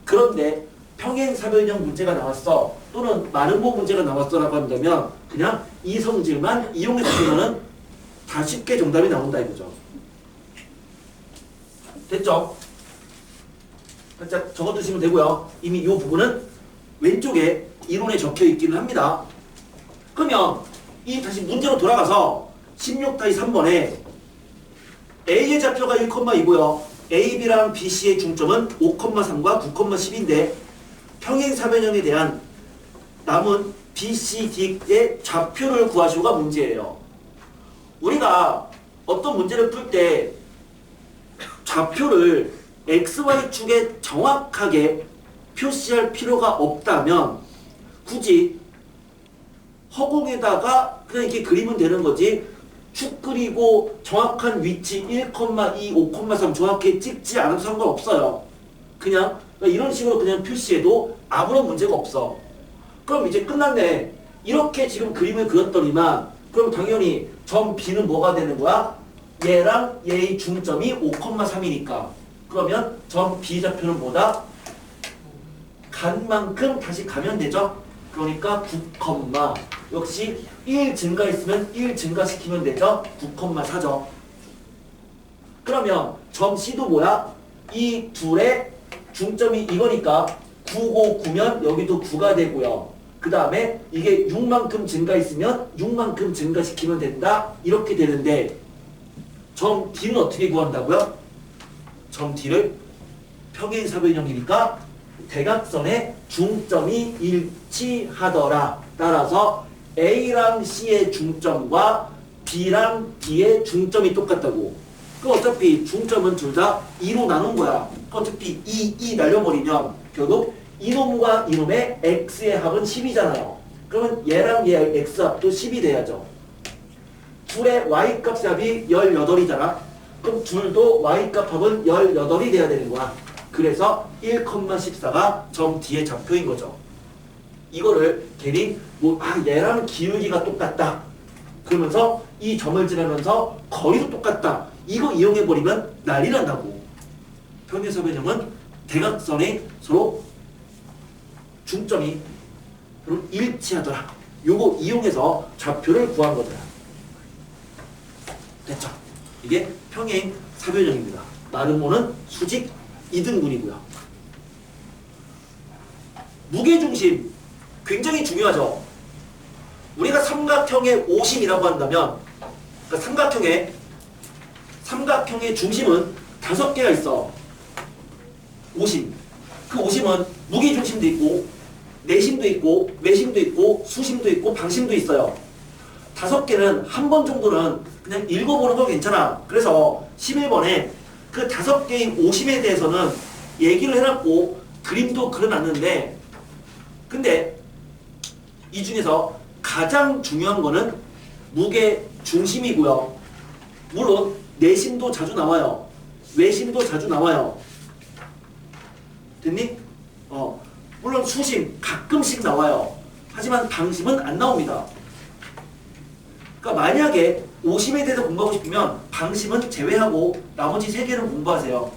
그런데 평행사변형 문제가 나왔어. 또는 마름모 문제가 나왔어라고 한다면 그냥 이 성질만 이용해서 풀면은 다 쉽게 정답이 나온다 이거죠. 됐죠? 살짝 적어두시면 되고요. 이미 이 부분은 왼쪽에 이론에 적혀 있기는 합니다. 그러면 이 다시 문제로 돌아가서 16-3번에 A의 좌표가 1,2고요. A, B랑 B, C의 중점은 5,3과 9,10인데 평행사변형에 대한 남은 B, C, D의 좌표를 구하시오가 문제예요. 우리가 어떤 문제를 풀 때 좌표를 XY축에 정확하게 표시할 필요가 없다면 굳이 허공에다가 그냥 이렇게 그리면 되는 거지. 축 그리고 정확한 위치 1,2, 5,3 정확히 찍지 않아도 상관없어요. 그냥 이런 식으로 그냥 표시해도 아무런 문제가 없어. 그럼 이제 끝났네. 이렇게 지금 그림을 그렸더니만 그럼 당연히 점 B는 뭐가 되는 거야? 얘랑 얘의 중점이 5,3이니까 그러면 점 B 좌표는 뭐다? 간 만큼 다시 가면 되죠? 그러니까 9, 역시 1 증가했으면 1 증가시키면 되죠? 9,4죠. 그러면 점 C도 뭐야? 이 둘의 중점이 이거니까 9, 9면 여기도 9가 되고요. 그 다음에 이게 6만큼 증가했으면 6만큼 증가시키면 된다. 이렇게 되는데 점 D는 어떻게 구한다고요? 점 D를 평행사변형이니까 대각선의 중점이 일치하더라. 따라서 A랑 C의 중점과 B랑 D의 중점이 똑같다고. 그럼 어차피 중점은 둘 다 2로 나눈 거야. 어차피 2 날려버리면 결국 이놈과 이놈의 X의 합은 10이잖아요. 그러면 얘랑 얘 X합도 10이 돼야죠. 둘의 Y값 합이 18이잖아. 그럼 둘도 Y값 합은 18이 돼야 되는 거야. 그래서 1,14가 점 D의 좌표인 거죠. 이거를 괜히 얘랑 기울기가 똑같다. 그러면서 이 점을 지나면서 거리도 똑같다. 이거 이용해버리면 난리 난다고. 평행사변형은 대각선의 서로 중점이 서로 일치하더라. 요거 이용해서 좌표를 구한 거더라. 됐죠? 이게 평행사변형입니다. 마름모는 수직 2등분이고요. 무게중심 굉장히 중요하죠. 우리가 삼각형의 오심이라고 한다면 그러니까 삼각형의 중심은 5개가 있어. 오심. 그 오심은 무게중심도 있고 내심도 있고 외심도 있고 수심도 있고 방심도 있어요. 5개는 한 번 정도는 그냥 읽어보는 건 괜찮아. 그래서 11번에 그 5개의 오심에 대해서는 얘기를 해놨고 그림도 그려놨는데 근데 이 중에서 가장 중요한 거는 무게 중심이고요. 물론 내심도 자주 나와요. 외심도 자주 나와요. 됐니? 물론 수심 가끔씩 나와요. 하지만 방심은 안 나옵니다. 그러니까 만약에 오심에 대해서 공부하고 싶으면 방심은 제외하고 나머지 3개는 공부하세요.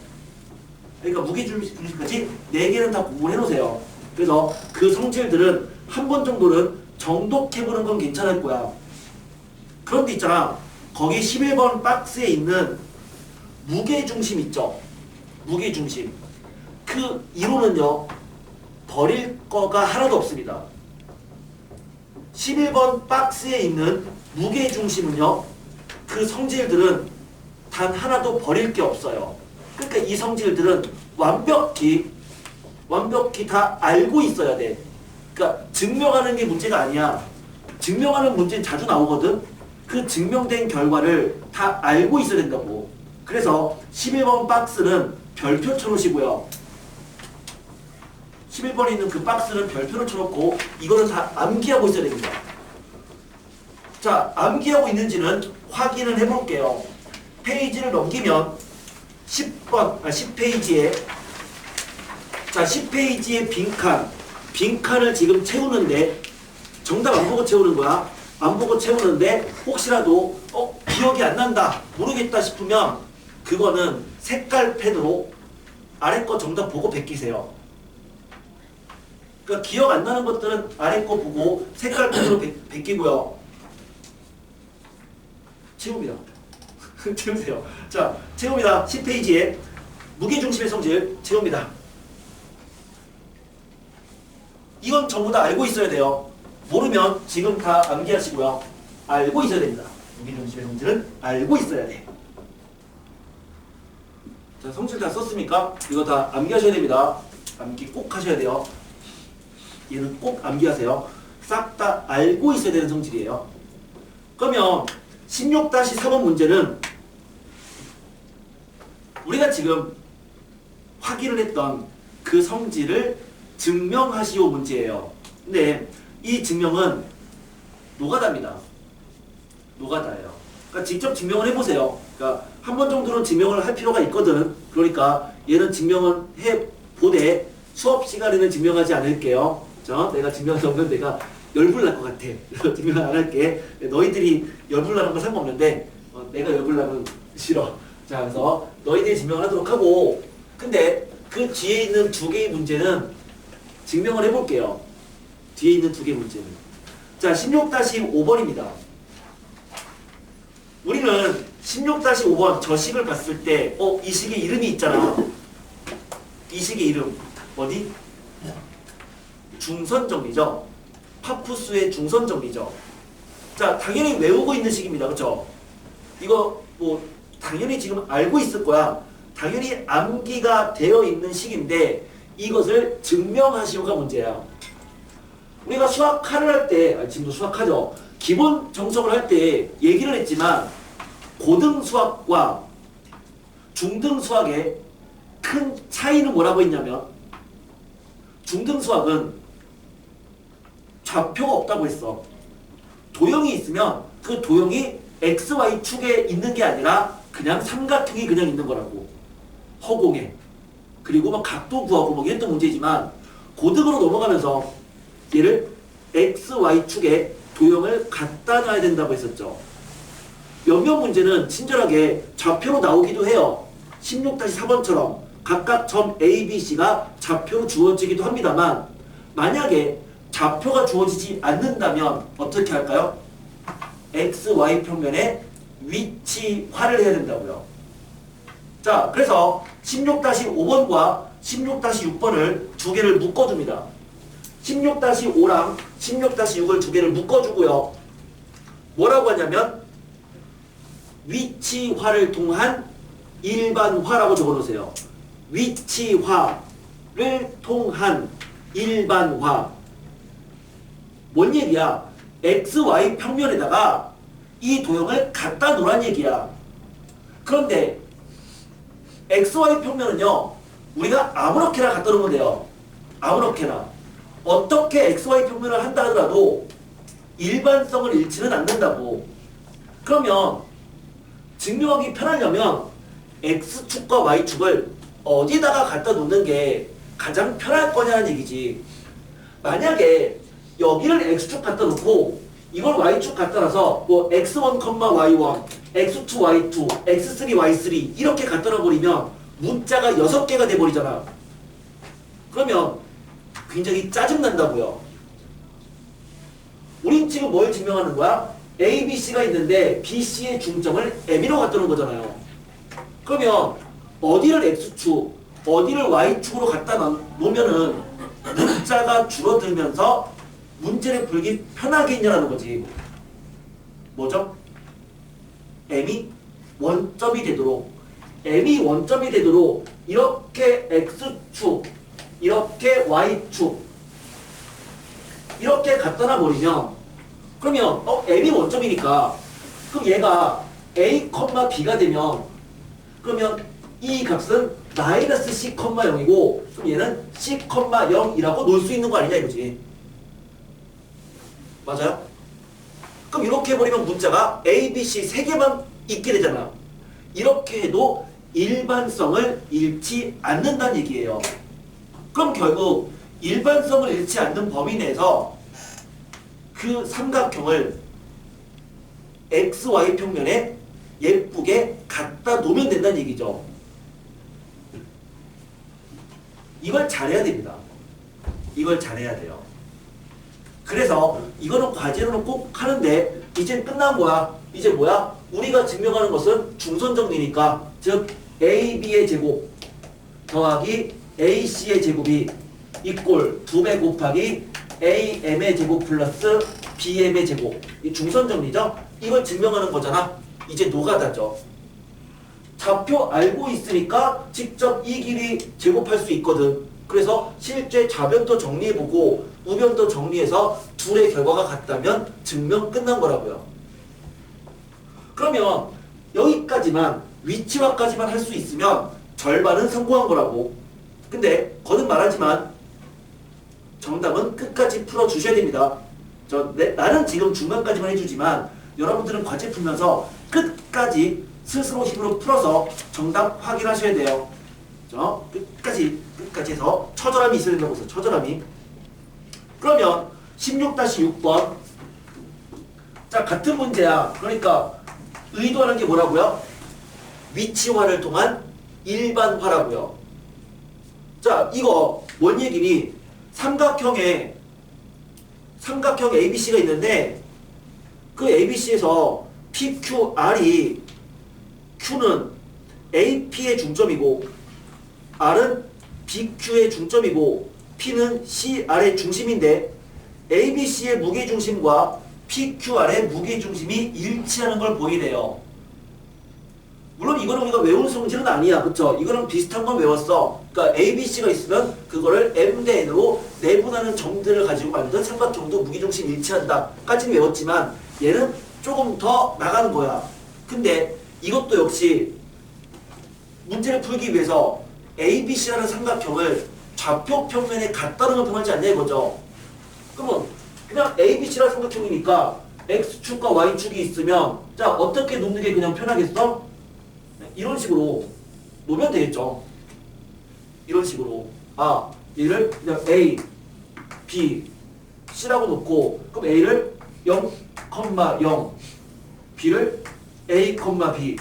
그러니까 무게중심까지 4개는 다 공부를 해놓으세요. 그래서 그 성질들은 한 번 정도는 정독해보는 건 괜찮을 거야. 그런데 있잖아. 거기 11번 박스에 있는 무게중심 있죠? 무게중심. 그 이론은요. 버릴 거가 하나도 없습니다. 11번 박스에 있는 무게중심은요. 그 성질들은 단 하나도 버릴 게 없어요. 그러니까 이 성질들은 완벽히 다 알고 있어야 돼. 그러니까 증명하는 게 문제가 아니야. 증명하는 문제는 자주 나오거든. 그 증명된 결과를 다 알고 있어야 된다고. 그래서 11번 박스는 별표 쳐놓으시고요. 11번에 있는 그 박스는 별표를 쳐놓고 이거는 다 암기하고 있어야 됩니다. 자, 암기하고 있는지는 확인을 해볼게요. 페이지를 넘기면 10페이지에 자, 10페이지에 빈칸을 지금 채우는데 정답 안 보고 채우는 거야. 안 보고 채우는데 혹시라도 기억이 안 난다, 모르겠다 싶으면 그거는 색깔 펜으로 아래 거 정답 보고 베끼세요. 그러니까 기억 안 나는 것들은 아래 거 보고 색깔 펜으로 베끼고요. 채웁니다. 채우세요. 자, 채웁니다. 10페이지에 무게중심의 성질 채웁니다. 이건 전부 다 알고 있어야 돼요. 모르면 지금 다 암기하시고요. 알고 있어야 됩니다. 무게중심의 성질은 알고 있어야 돼. 자, 성질 다 썼습니까? 이거 다 암기하셔야 됩니다. 암기 꼭 하셔야 돼요. 얘는 꼭 암기하세요. 싹 다 알고 있어야 되는 성질이에요. 그러면 16-4번 문제는 우리가 지금 확인을 했던 그 성질을 증명하시오 문제예요. 근데 이 증명은 노가다입니다. 노가다예요. 그러니까 직접 증명을 해보세요. 그러니까 한 번 정도는 증명을 할 필요가 있거든. 그러니까 얘는 증명을 해보되 수업 시간에는 증명하지 않을게요. 내가 증명하면 내가 열불 날 것 같아. 그래서 증명 안 할게. 너희들이 열불 나는 건 상관없는데 내가 열불 나면 싫어. 자, 그래서 너희들이 증명을 하도록 하고, 근데 그 뒤에 있는 2개의 문제는 증명을 해볼게요. 뒤에 있는 2개 문제는. 자, 16-5번입니다. 우리는 16-5번 저 식을 봤을 때 이 식의 이름이 있잖아. 이 식의 이름 어디? 중선정리죠. 파푸스의 중선정리죠. 자, 당연히 외우고 있는 식입니다. 그쵸? 이거 뭐 당연히 지금 알고 있을 거야. 당연히 암기가 되어 있는 식인데 이것을 증명하시오가 문제야. 우리가 수학하를 할 때, 지금도 수학하죠. 기본 정석을 할 때 얘기를 했지만 고등 수학과 중등 수학의 큰 차이는 뭐라고 했냐면 중등 수학은 좌표가 없다고 했어. 도형이 있으면 그 도형이 XY축에 있는 게 아니라 그냥 삼각형이 그냥 있는 거라고. 허공에. 그리고 막 각도 구하고 뭐 이랬던 문제지만 고등으로 넘어가면서 얘를 XY축에 도형을 갖다 놔야 된다고 했었죠. 몇몇 문제는 친절하게 좌표로 나오기도 해요. 16-4번처럼 각각 점 A, B, C가 좌표로 주어지기도 합니다만 만약에 좌표가 주어지지 않는다면 어떻게 할까요? XY 평면에 위치화를 해야 된다고요. 자, 그래서 16-5번과 16-6번을 두 개를 묶어줍니다. 16-5랑 16-6을 두 개를 묶어주고요. 뭐라고 하냐면 위치화를 통한 일반화라고 적어놓으세요. 위치화를 통한 일반화. 뭔 얘기야? XY 평면에다가 이 도형을 갖다 놓으란 얘기야. 그런데 XY 평면은요, 우리가 아무렇게나 갖다 놓으면 돼요. 아무렇게나. 어떻게 XY 평면을 한다 하더라도 일반성을 잃지는 않는다고. 그러면 증명하기 편하려면 X축과 Y축을 어디다가 갖다 놓는 게 가장 편할 거냐는 얘기지. 만약에 여기를 X축 갖다 놓고 이걸 Y축 갖다 놔서 뭐 X1, Y1, X2, Y2, X3, Y3 이렇게 갖다 놔버리면 문자가 6개가 돼버리잖아. 그러면 굉장히 짜증난다고요. 우린 지금 뭘 증명하는 거야? A, B, C가 있는데 B, C의 중점을 M으로 갖다 놓은 거잖아요. 그러면 어디를 X축, 어디를 Y축으로 갖다 놓으면은 문자가 줄어들면서 문제를 풀기 편하게 있냐라는 거지. 뭐죠? M이 원점이 되도록, M이 원점이 되도록 이렇게 X축, 이렇게 Y축 이렇게 갖다 놔버리면, 그러면 M이 원점이니까 그럼 얘가 A, B가 되면 그러면 이 값은 마이너스 C, 0이고 그럼 얘는 C, 0이라고 놓을 수 있는 거 아니냐 이거지. 맞아요? 그럼 이렇게 해버리면 문자가 A, B, C 3개만 있게 되잖아. 이렇게 해도 일반성을 잃지 않는다는 얘기예요. 그럼 결국 일반성을 잃지 않는 범위 내에서 그 삼각형을 XY 평면에 예쁘게 갖다 놓으면 된다는 얘기죠. 이걸 잘해야 됩니다. 이걸 잘해야 돼요. 그래서 이거는 과제로는 꼭 하는데 이제 끝난 거야. 이제 뭐야? 우리가 증명하는 것은 중선정리니까 즉 AB의 제곱 더하기 AC의 제곱이 이꼴 2배 곱하기 AM의 제곱 플러스 BM의 제곱. 이 중선정리죠? 이걸 증명하는 거잖아. 이제 노가다죠. 좌표 알고 있으니까 직접 이 길이 제곱할 수 있거든. 그래서 실제 좌변도 정리해보고 우변도 정리해서 둘의 결과가 같다면 증명 끝난 거라고요. 그러면 여기까지만 위치화까지만 할 수 있으면 절반은 성공한 거라고. 근데 거듭 말하지만 정답은 끝까지 풀어주셔야 됩니다. 나는 지금 중간까지만 해주지만 여러분들은 과제 풀면서 끝까지 스스로 힘으로 풀어서 정답 확인하셔야 돼요. 끝까지 해서 처절함이 있어야 된다고 해서 처절함이. 그러면 16-6번 자 같은 문제야. 그러니까 의도하는 게 뭐라고요? 위치화를 통한 일반화라고요. 자 이거 뭔 얘기니? 삼각형 ABC가 있는데 그 ABC에서 PQR이 Q는 AP의 중점이고 R은 BQ의 중점이고 P는 CR의 중심인데 ABC의 무게중심과 PQR의 무게중심이 일치하는 걸 보이네요. 물론 이거는 우리가 외울 성질은 아니야. 그쵸? 이거는 비슷한 건 외웠어. 그러니까 ABC가 있으면 그거를 M 대 N으로 내분하는 점들을 가지고 만든 삼각형도 무게중심 일치한다 까지는 외웠지만 얘는 조금 더 나가는 거야. 근데 이것도 역시 문제를 풀기 위해서 ABC라는 삼각형을 좌표 평면에 갖다 놓으면 편하지 않냐 이거죠. 그러면 그냥 ABC라는 삼각형이니까 X축과 Y축이 있으면 자 어떻게 놓는 게 그냥 편하겠어? 이런 식으로 놓으면 되겠죠. 이런 식으로 얘를 그냥 A, B, C라고 놓고 그럼 A를 0, 0, B를 A, B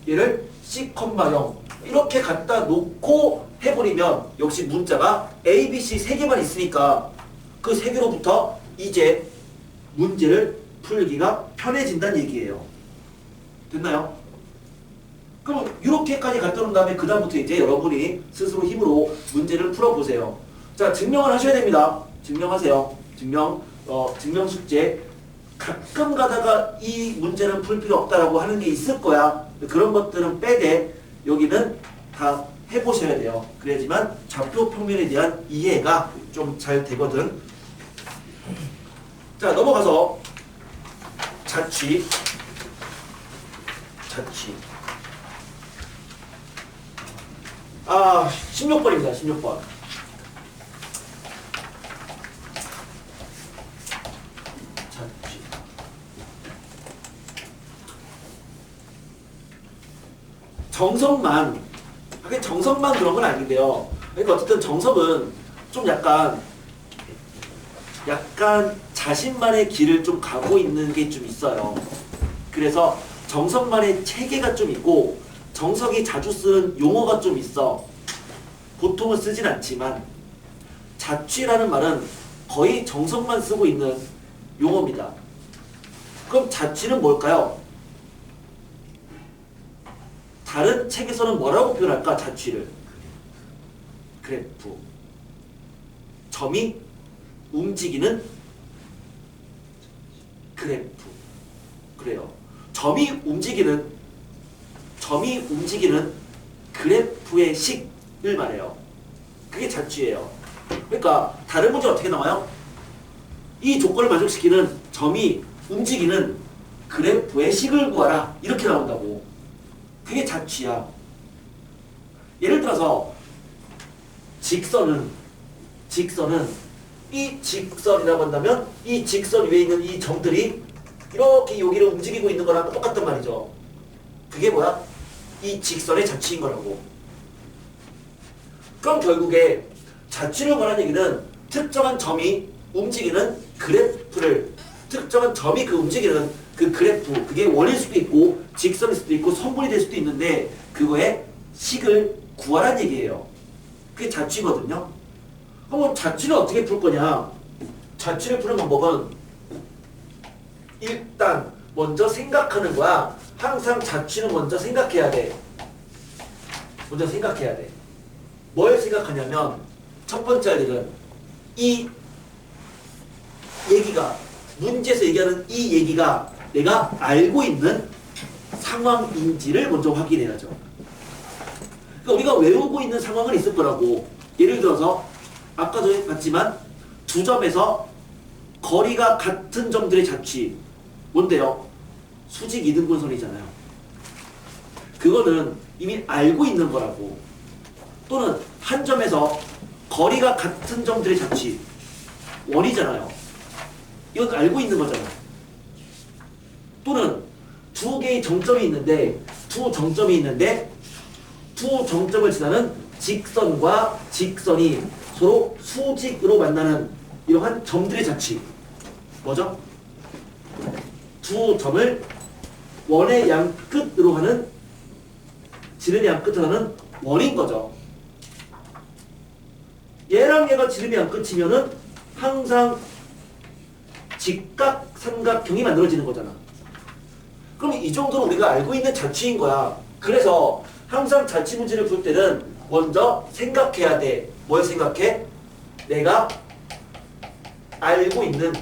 얘를 C, 0 이렇게 갖다 놓고 해버리면 역시 문자가 A, B, C 3개만 있으니까 그 3개로부터 이제 문제를 풀기가 편해진다는 얘기예요. 됐나요? 그럼 이렇게까지 갖다 놓은 다음에 그 다음부터 이제 여러분이 스스로 힘으로 문제를 풀어보세요. 자, 증명을 하셔야 됩니다. 증명하세요. 증명 숙제. 가끔 가다가 이 문제는 풀 필요 없다라고 하는 게 있을 거야. 그런 것들은 빼되 여기는 다 해보셔야 돼요. 그래야지만 좌표 평면에 대한 이해가 좀 잘 되거든. 자, 넘어가서 자취. 아, 16번입니다. 16번. 자취. 정석만, 하긴 정석만 그런 건 아닌데요. 그러니까 어쨌든 정석은 좀 약간 자신만의 길을 좀 가고 있는 게 좀 있어요. 그래서 정석만의 체계가 좀 있고 정석이 자주 쓰는 용어가 좀 있어. 보통은 쓰진 않지만 자취라는 말은 거의 정석만 쓰고 있는 용어입니다. 그럼 자취는 뭘까요? 다른 책에서는 뭐라고 표현할까? 자취를. 그래프. 점이 움직이는 그래프. 그래요. 점이 움직이는 그래프의 식을 말해요. 그게 자취예요. 그러니까 다른 문제 어떻게 나와요? 이 조건을 만족시키는 점이 움직이는 그래프의 식을 구하라. 이렇게 나온다고. 그게 자취야. 예를 들어서 직선은 이 직선이라고 한다면 이 직선 위에 있는 이 점들이 이렇게 여기를 움직이고 있는 거랑 똑같단 말이죠. 그게 뭐야? 이 직선의 자취인 거라고. 그럼 결국에 자취를 말하는 얘기는 특정한 점이 움직이는 그래프를, 특정한 점이 그 움직이는 그 그래프, 그게 원일 수도 있고 직선일 수도 있고 선분이 될 수도 있는데 그거의 식을 구하라는 얘기예요. 그게 자취거든요. 그럼 자취를 어떻게 풀 거냐? 자취를 푸는 방법은 일단 먼저 생각하는 거야. 항상 자취는 먼저 생각해야 돼. 먼저 생각해야 돼. 뭘 생각하냐면 첫 번째 할 일은 이 얘기가, 문제에서 얘기하는 이 얘기가 내가 알고 있는 상황인지를 먼저 확인해야죠. 그러니까 우리가 외우고 있는 상황은 있을 거라고. 예를 들어서 아까도 봤지만 두 점에서 거리가 같은 점들의 자취. 뭔데요? 수직 이등분선이잖아요. 그거는 이미 알고 있는 거라고. 또는 한 점에서 거리가 같은 점들의 자취. 원이잖아요. 이건 알고 있는 거잖아요. 또는 두 개의 정점이 있는데 두 정점을 지나는 직선과 직선이 서로 수직으로 만나는 이러한 점들의 자취. 뭐죠? 두 점을 원의 양 끝으로 하는, 지름의 양 끝으로 하는 원인 거죠. 얘랑 얘가 지름의 양 끝이면은 항상 직각 삼각형이 만들어지는 거잖아. 그럼 이 정도는 우리가 알고 있는 자취인 거야. 그래서 항상 자취 문제를 풀 때는 먼저 생각해야 돼. 뭘 생각해? 내가 알고 있는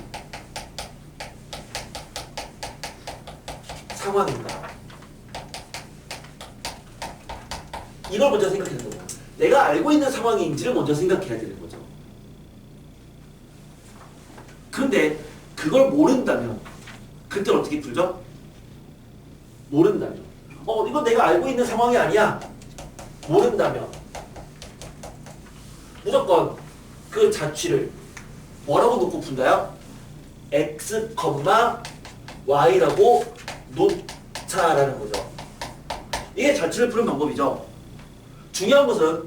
상황인가. 이걸 먼저 생각해야 되는 거야. 내가 알고 있는 상황인지를 먼저 생각해야 되는 거죠. 그런데 그걸 모른다면 그때는 어떻게 풀죠? 모른다면 이건 내가 알고 있는 상황이 아니야. 모른다면 무조건 그 자취를 뭐라고 놓고 푼다요? x, y라고 놓자라는 거죠. 이게 자취를 푸는 방법이죠. 중요한 것은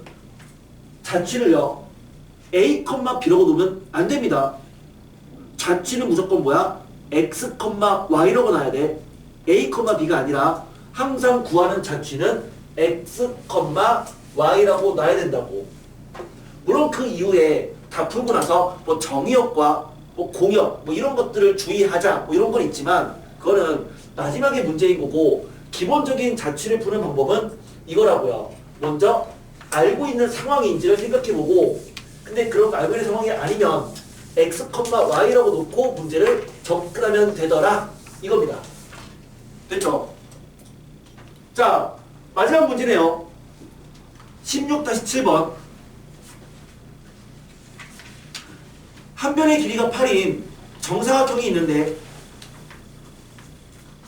자취를요 a, b라고 놓으면 안 됩니다. 자취는 무조건 뭐야? x, y라고 놔야 돼. a, b가 아니라 항상 구하는 자취는 x, y라고 놔야 된다고. 물론 그 이후에 다 풀고 나서 뭐 정의역과 뭐 공역 뭐 이런 것들을 주의하자 뭐 이런 건 있지만 그거는 마지막에 문제인 거고 기본적인 자취를 푸는 방법은 이거라고요. 먼저 알고 있는 상황인지를 생각해보고, 근데 그런 알고 있는 상황이 아니면 x, y라고 놓고 문제를 접근하면 되더라. 이겁니다. 됐죠? 자, 마지막 문제네요. 16-7번. 한 변의 길이가 8인 정사각형이 있는데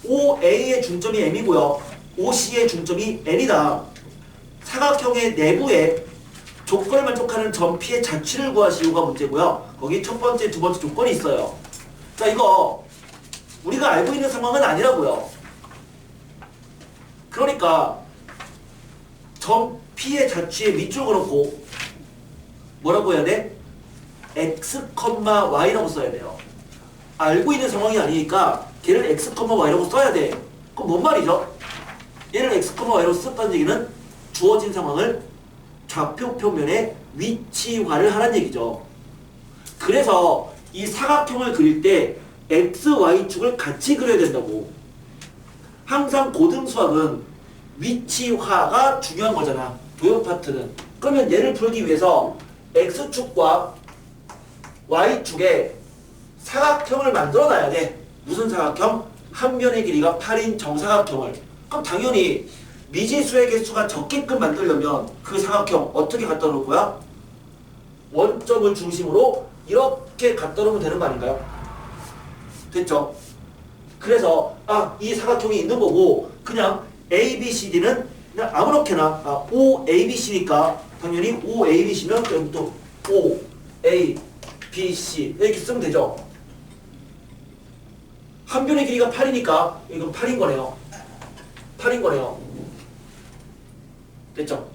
OA의 중점이 M이고요. OC의 중점이 N이다. 사각형의 내부에 조건을 만족하는 점 P의 자취를 구하시오가 문제고요. 거기 첫 번째, 두 번째 조건이 있어요. 자, 이거 우리가 알고 있는 상황은 아니라고요. 그러니까 점 P의 자취의 밑줄 그어놓고 뭐라고 해야 돼? x, y라고 써야 돼요. 알고 있는 상황이 아니니까 걔를 x, y라고 써야 돼. 그럼 뭔 말이죠? 얘를 x, y라고 썼다는 얘기는 주어진 상황을 좌표 표면에 위치화를 하라는 얘기죠. 그래서 이 사각형을 그릴 때 x, y축을 같이 그려야 된다고. 항상 고등수학은 위치화가 중요한 거잖아. 도형 파트는. 그러면 얘를 풀기 위해서 x축과 y축에 사각형을 만들어 놔야 돼. 무슨 사각형? 한 변의 길이가 8인 정사각형을. 그럼 당연히 미지수의 개수가 적게끔 만들려면 그 사각형 어떻게 갖다 놓을 거야? 원점을 중심으로 이렇게 갖다 놓으면 되는 거 아닌가요? 됐죠? 그래서 이 사각형이 있는 거고 그냥 ABCD는 그냥 아무렇게나 OABC니까 당연히 OABC면 여기부터 OABC 이렇게 쓰면 되죠. 한 변의 길이가 8이니까 이건 8인 거네요. 8인 거네요. 됐죠?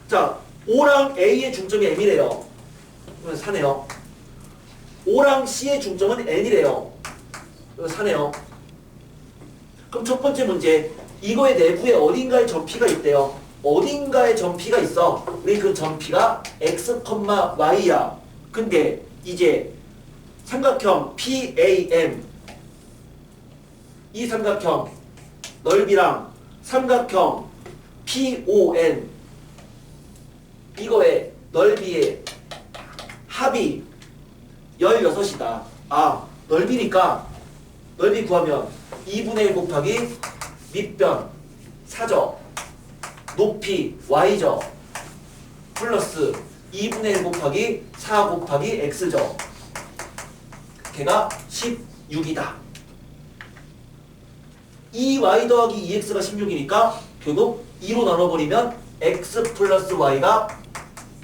자, O랑 A의 중점이 M이래요. 그러면 4네요. O랑 C의 중점은 N이래요. 그럼 4네요. 그럼 첫 번째 문제, 이거의 내부에 어딘가에 점P가 있대요. 어딘가에 점P가 있어. 우리 그 점P가 x, y야. 근데 이제 삼각형 PAM, 이 삼각형 넓이랑 삼각형 PON, 이거의 넓이의 합이 16이다. 넓이니까 넓이 구하면 2분의 1 곱하기 밑변 4죠. 높이 y죠. 플러스 2분의 1 곱하기 4 곱하기 x죠. 걔가 16이다. 2y 더하기 2x가 16이니까 결국 2로 나눠버리면 x 플러스 y가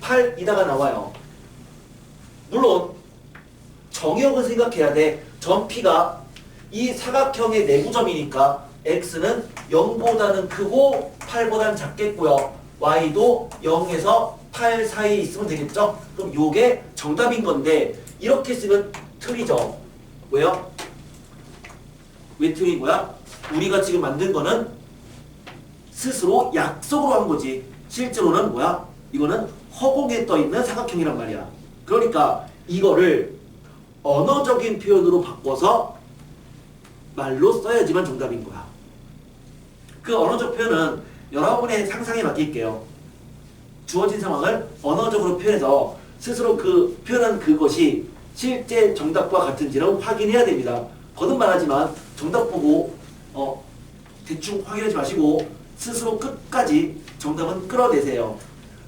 8이다가 나와요. 물론 정의역은 생각해야 돼. 점 P가 이 사각형의 내부점이니까 x는 0보다는 크고 8보다는 작겠고요. y도 0에서 8 사이에 있으면 되겠죠? 그럼 요게 정답인 건데 이렇게 쓰면 틀리죠. 왜요? 왜 틀린 거야? 우리가 지금 만든 거는 스스로 약속으로 한 거지. 실제로는 뭐야? 이거는 허공에 떠 있는 사각형이란 말이야. 그러니까 이거를 언어적인 표현으로 바꿔서 말로 써야지만 정답인 거야. 그 언어적 표현은 여러분의 상상에 맡길게요. 주어진 상황을 언어적으로 표현해서 스스로 그 표현한 그것이 실제 정답과 같은지는 확인해야 됩니다. 거듭말하지만 정답 보고 대충 확인하지 마시고 스스로 끝까지 정답은 끌어내세요.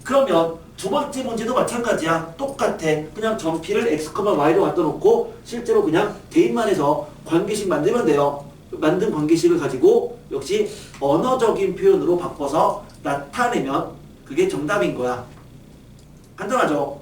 그러면 두 번째 문제도 마찬가지야. 똑같아. 그냥 점 P를 x, y로 갖다 놓고 실제로 그냥 대입만 해서 관계식 만들면 돼요. 만든 관계식을 가지고 역시 언어적인 표현으로 바꿔서 나타내면 그게 정답인 거야. 간단하죠?